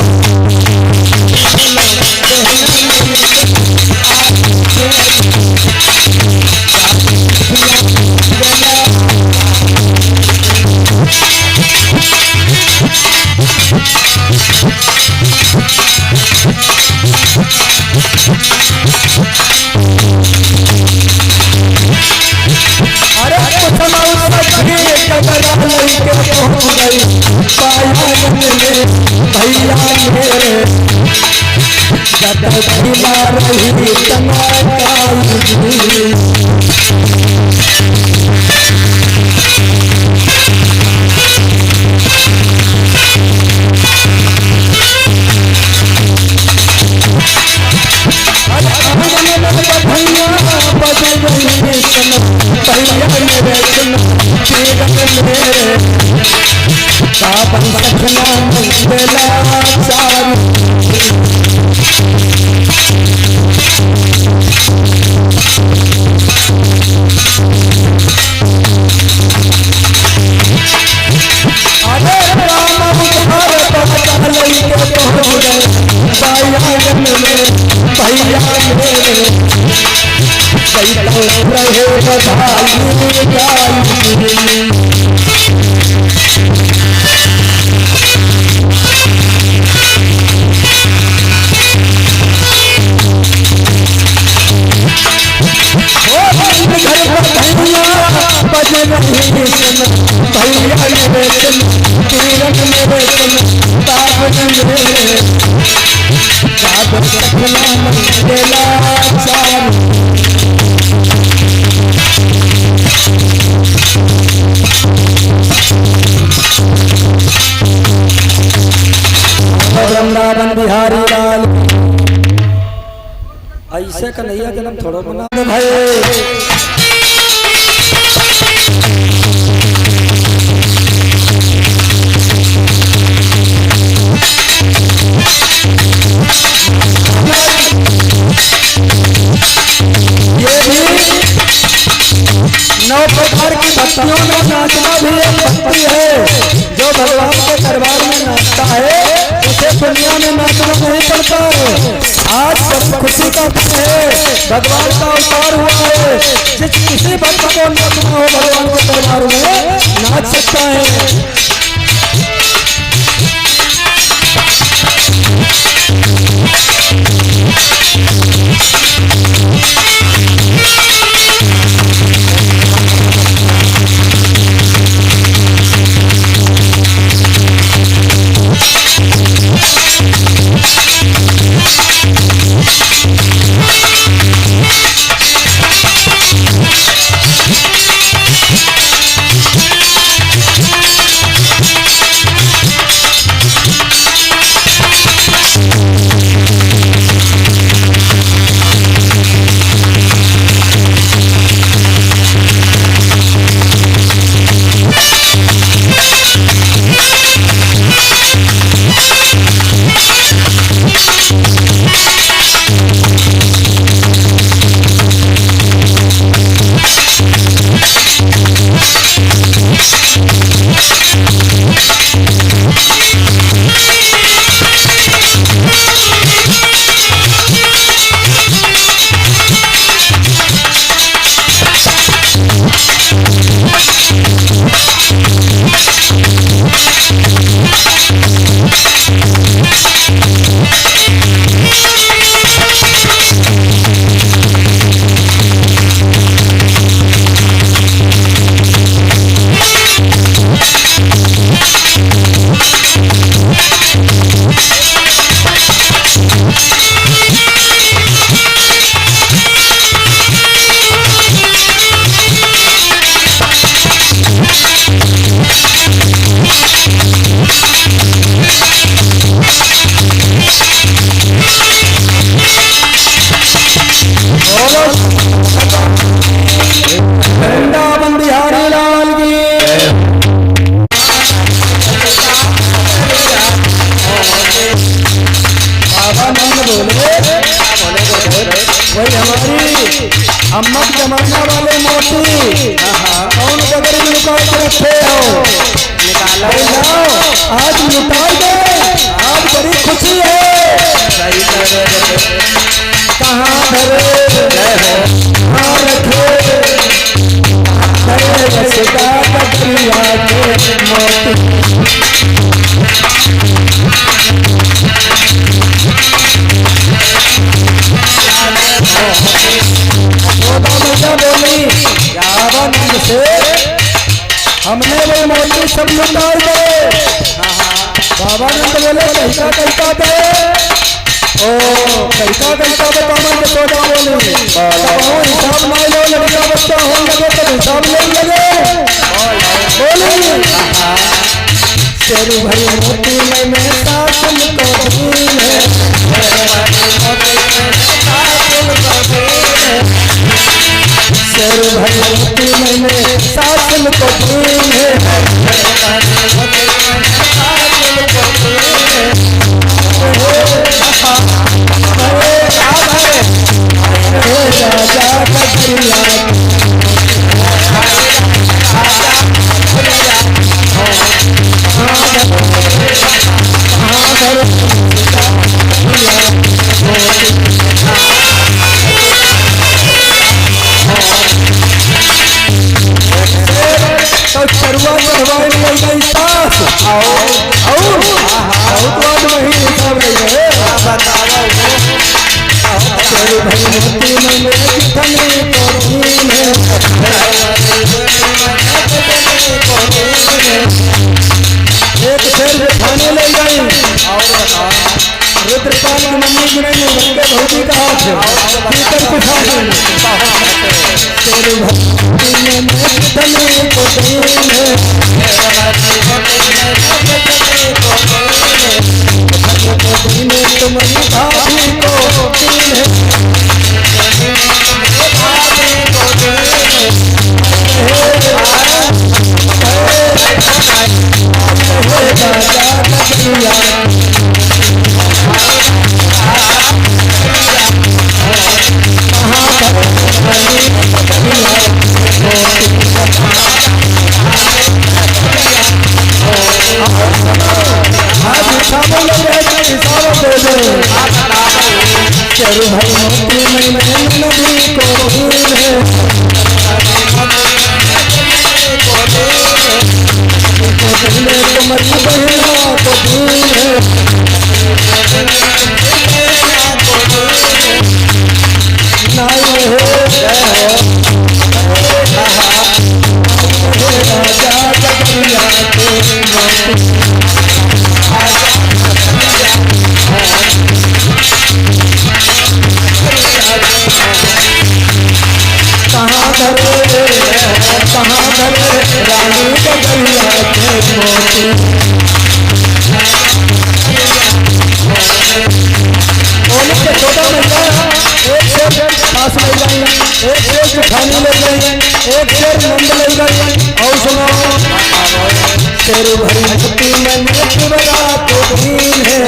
भैया मेरे जब खिला रही वृंदावन बिहारी लाल। ऐसे कन्हैया जन्म थोड़ा बना दो भाई। नौ प्रकार की भक्तियों में नाचना भी एक भक्ति है। जो भगवान के दरबार में नाचता है उसे दुनिया में नाचना नहीं पड़ता। आज सब खुशी का दिन है। भगवान का अवतार हुआ है। जिस किसी भक्त को नाचना हो भगवान के दरबार में नाच सकता है। वही हमारी अम्मा जमाना वाले मोती कौन बगल में लुका के रखे हो, निकालो आज लुटाई दे, आज बड़ी खुशी है। कहाँ धरे कहाँ रखे रसदा कटरिया के मोती। बोली रावण से हमने वो मोती सब लुटाए गए। बाबा नंद बोले कैसा कैसा दे, ओ कैसा कैसा बतावन के सोचा बोली हिसाब ना लो, लड़का बच्चा हो लगे तो हिसाब ले लगे। बोली तेरू भरी मोती में साथ शेर भगवती मैंने सासन को प्रेम है। राजा एक शेर थाने ले गई रुद्रपाल की मम्मी की नहीं बंदे भौजी का हाथ है कीर्तन कुछा तेरे भक्ति में धने को दीन है, तुम्हारी भाभी को दीन भाई मोती में हमारी बहना तो दीन है नाई हो राजा जगरिया कहाँ धरे रानी जगरिया के मोती बोले के 14 महिला एक शेर पास ले गई, एक शेर जुठानी ले गई, एक शेर नंद ले गई। और सुनो शेर भरी भक्ति में नृत्य बना तो दीन है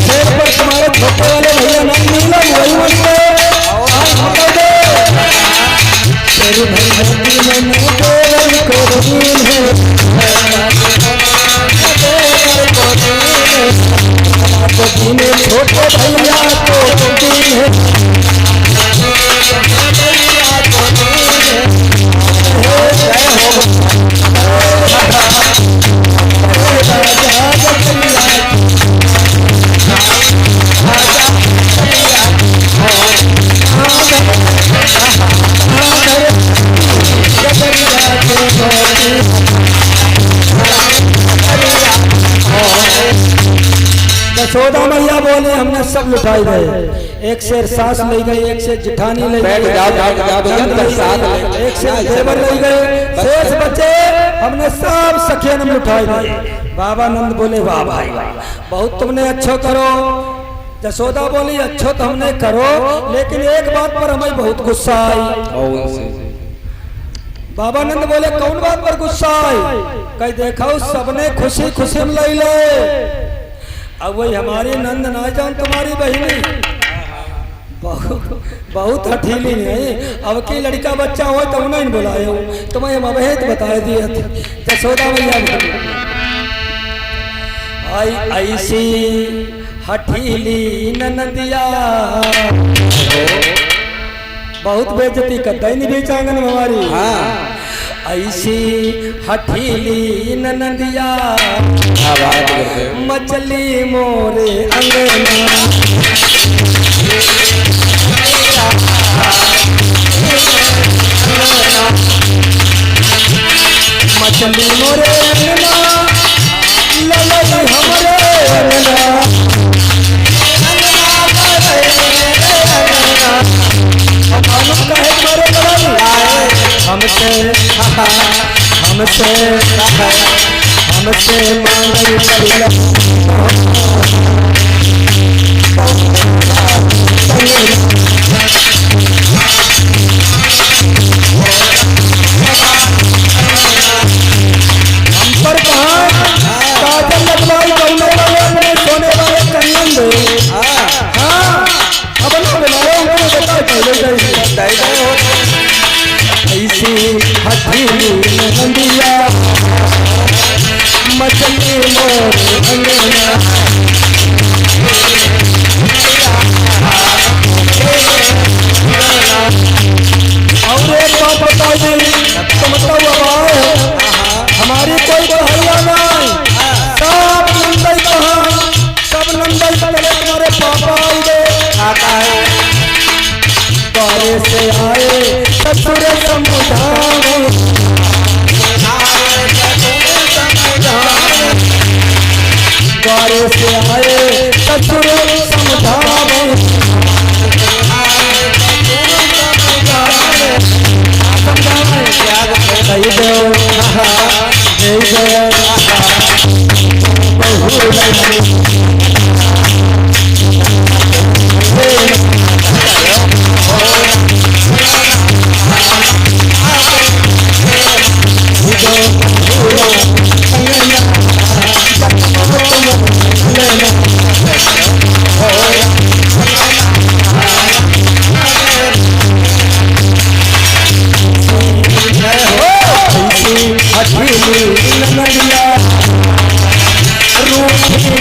शेर पर तुम्हारे छोटे वाले भैया नाम मिला वही बनते शेर भरी भक्ति में नृत्य को दीन है छोटे भैया तो दीन है यशोदा मैया बोले हमने सब लुटाई गए, एक शेर सास ले गई, एक शेर जिठानी ले गई, एक शेर देवर ले गए, शेष बचे हमने सब सखियन में लुटाई गए। बाबा नंद बोले वाह भाई बहुत तुमने अच्छो करो। यशोदा बोली अच्छो तो हमने करो, लेकिन एक बात पर हमें बहुत गुस्सा आई। बाबा नंद बोले कौन बात पर गुस्सा आई? कहीं देखो सबने खुशी खुशी में ले ले, अब वही हमारी नंद ना जान तुम्हारी बहनी बहुत हठीली नहीं, अब की लड़का बच्चा हो तो उन्हें बुलाए तुम्हें मबहेत बता दिए। यशोदा मैया आई ऐसी हठीली ननदिया बहुत बेइज्जती करता ही नहीं बीच आंगन में हमारी। ऐसी हठीली ननदिया मचली मोरे अंगना मचली मोरे अंगना ललई हमरे अंगना हमसे मांगई पड़िला हम पर कहाँ काजल लगवाई करने वाले अपने सोने वाले कंगन दे। हाँ अब ना बनाए उनको बता पहले ऐसी हथेली नंदिया मचली मोर अंगना और एक बात बता दी तो मतलब हमारी कोई बहरिया नहीं, सब नंदई कहाँ सब नंदई पहले तुम्हारे पापा आए आता है द्वारे से आए ससुर समुझावे द्वारे से आए ससुर समझावे रूठी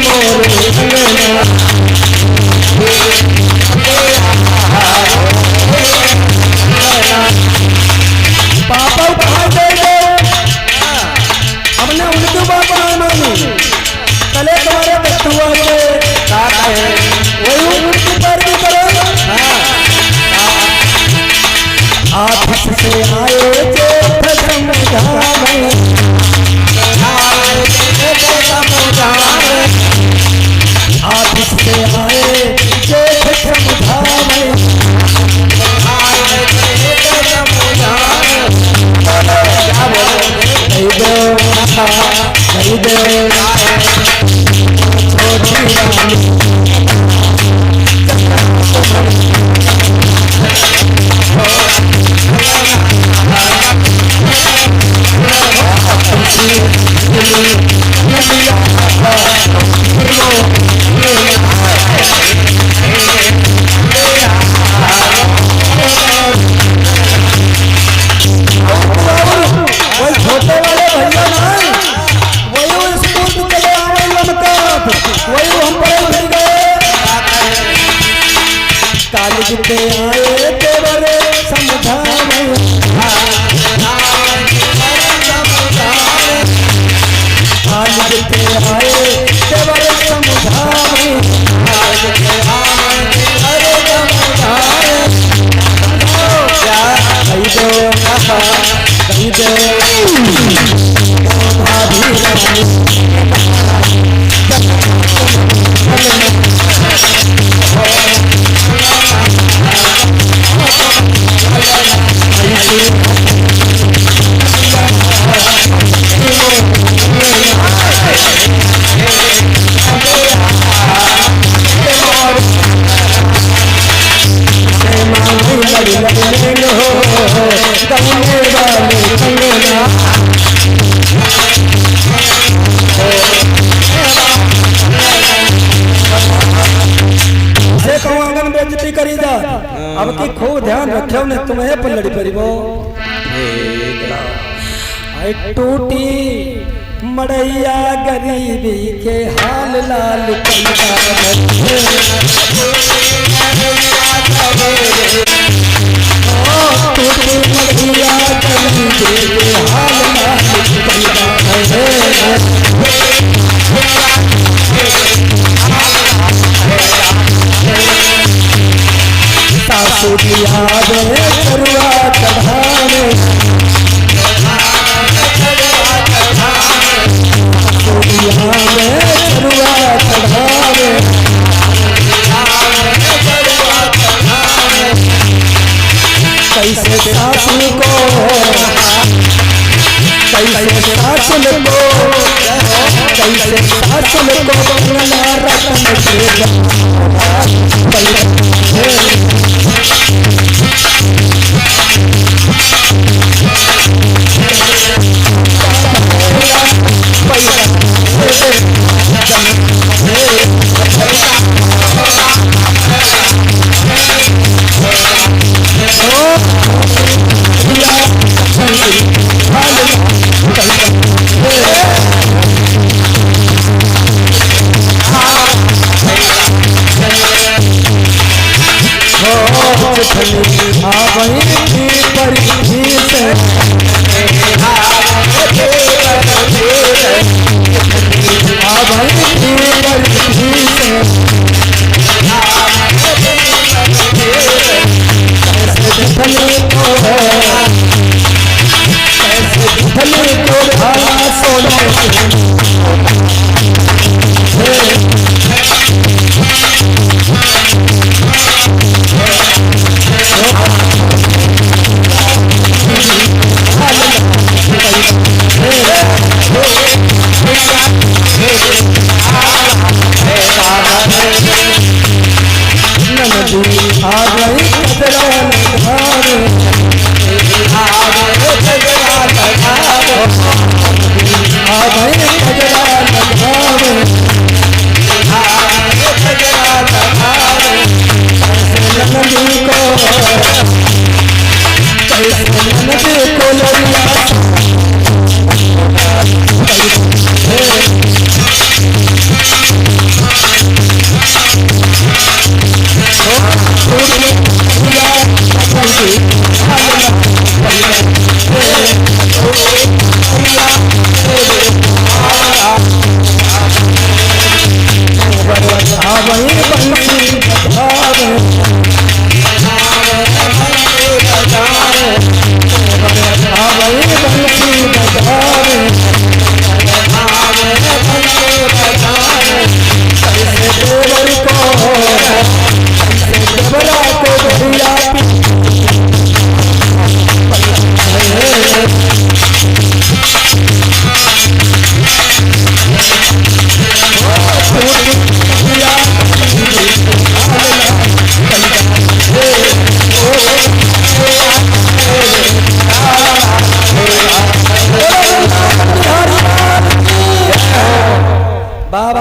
जिते आए तेवर समझावे, आज जिते आए तेवर समझावे, कही दो करी जा। अब की खूब ध्यान रखो ने तुम्हें पलड़ी परिबो टूटी मड़ैया गरीबी के हाल लाल टूटी मड़ैया गरीबी के हाल सासू की याद करुआ चढ़ावे, सासू की याद करुआ चढ़ावे, कैसे सासू को कैसे सासू को कैसे सासू को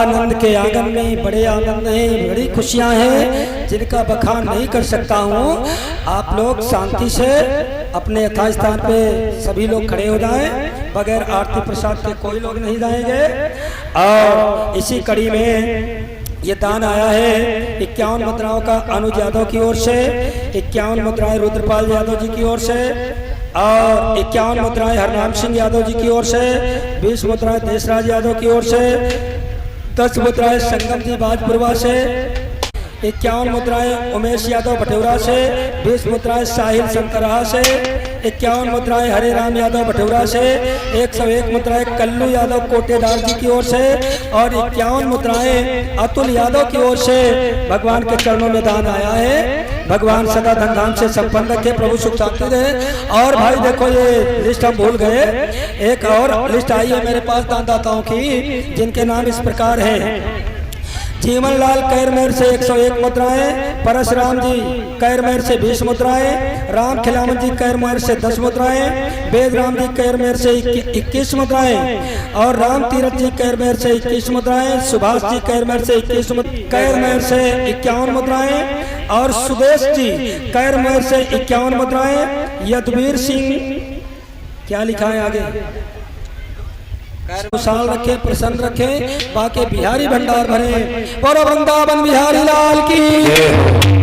रतन के आंगन में बड़े आनंद हैं, बड़ी खुशियां हैं जिनका बखान नहीं कर सकता हूँ। आप लोग शांति से अपने यथास्थान पे सभी लोग खड़े हो जाएं, बगैर आरती प्रसाद के कोई लोग नहीं जाएंगे। और इसी कड़ी में ये दान आया है 51 मुद्राओं का अनुज यादव की ओर से, 51 मुद्राएं रुद्रपाल यादव जी की ओर से और 51 मुद्राएं हरनाम सिंह यादव जी की ओर से, 20 मुद्राएं देशराज यादव की ओर से, 10 मुद्राएं संगम जी बाजपुरवा से, 51 मुद्राएं उमेश यादव भटौरा से, 20 मुद्राएं साहिल संतराहा से, 51 मुद्राएं हरे राम यादव भटौरा से, 101 मुद्राएं कल्लू यादव कोटेदार जी की ओर से और 51 मुद्राएं अतुल यादव की ओर से भगवान के चरणों में दान आया है। भगवान सदा धन धाम से संपन्न रखे, प्रभु सुख शांति दे। और भाई देखो ये लिस्ट हम भूल गए, एक और लिस्ट आई है मेरे पास दानदाताओं की जिनके नाम इस प्रकार हैं। जीवन लाल कैरमेर से 101 मुद्राएं, परशुराम जी कैरमेर से 20 मुद्राएं, राम खिलावन जी कैरमेर से 10 मुद्राएं, वेदराम जी कैरमेर से 21 मुद्राएं और राम तीरथ जी कैरमेर से 21 मुद्राएं, सुभाष जी कैरमेर से 21 कैरमेर से 51 मुद्राएं और सुदेश जी कैरमेर से 51 मुद्राएं। यदुवीर सिंह क्या लिखा है आगे, खुशहाल रखे, प्रसन्न रखे, बाके बिहारी भंडार भरे। और वृंदावन बिहारी लाल की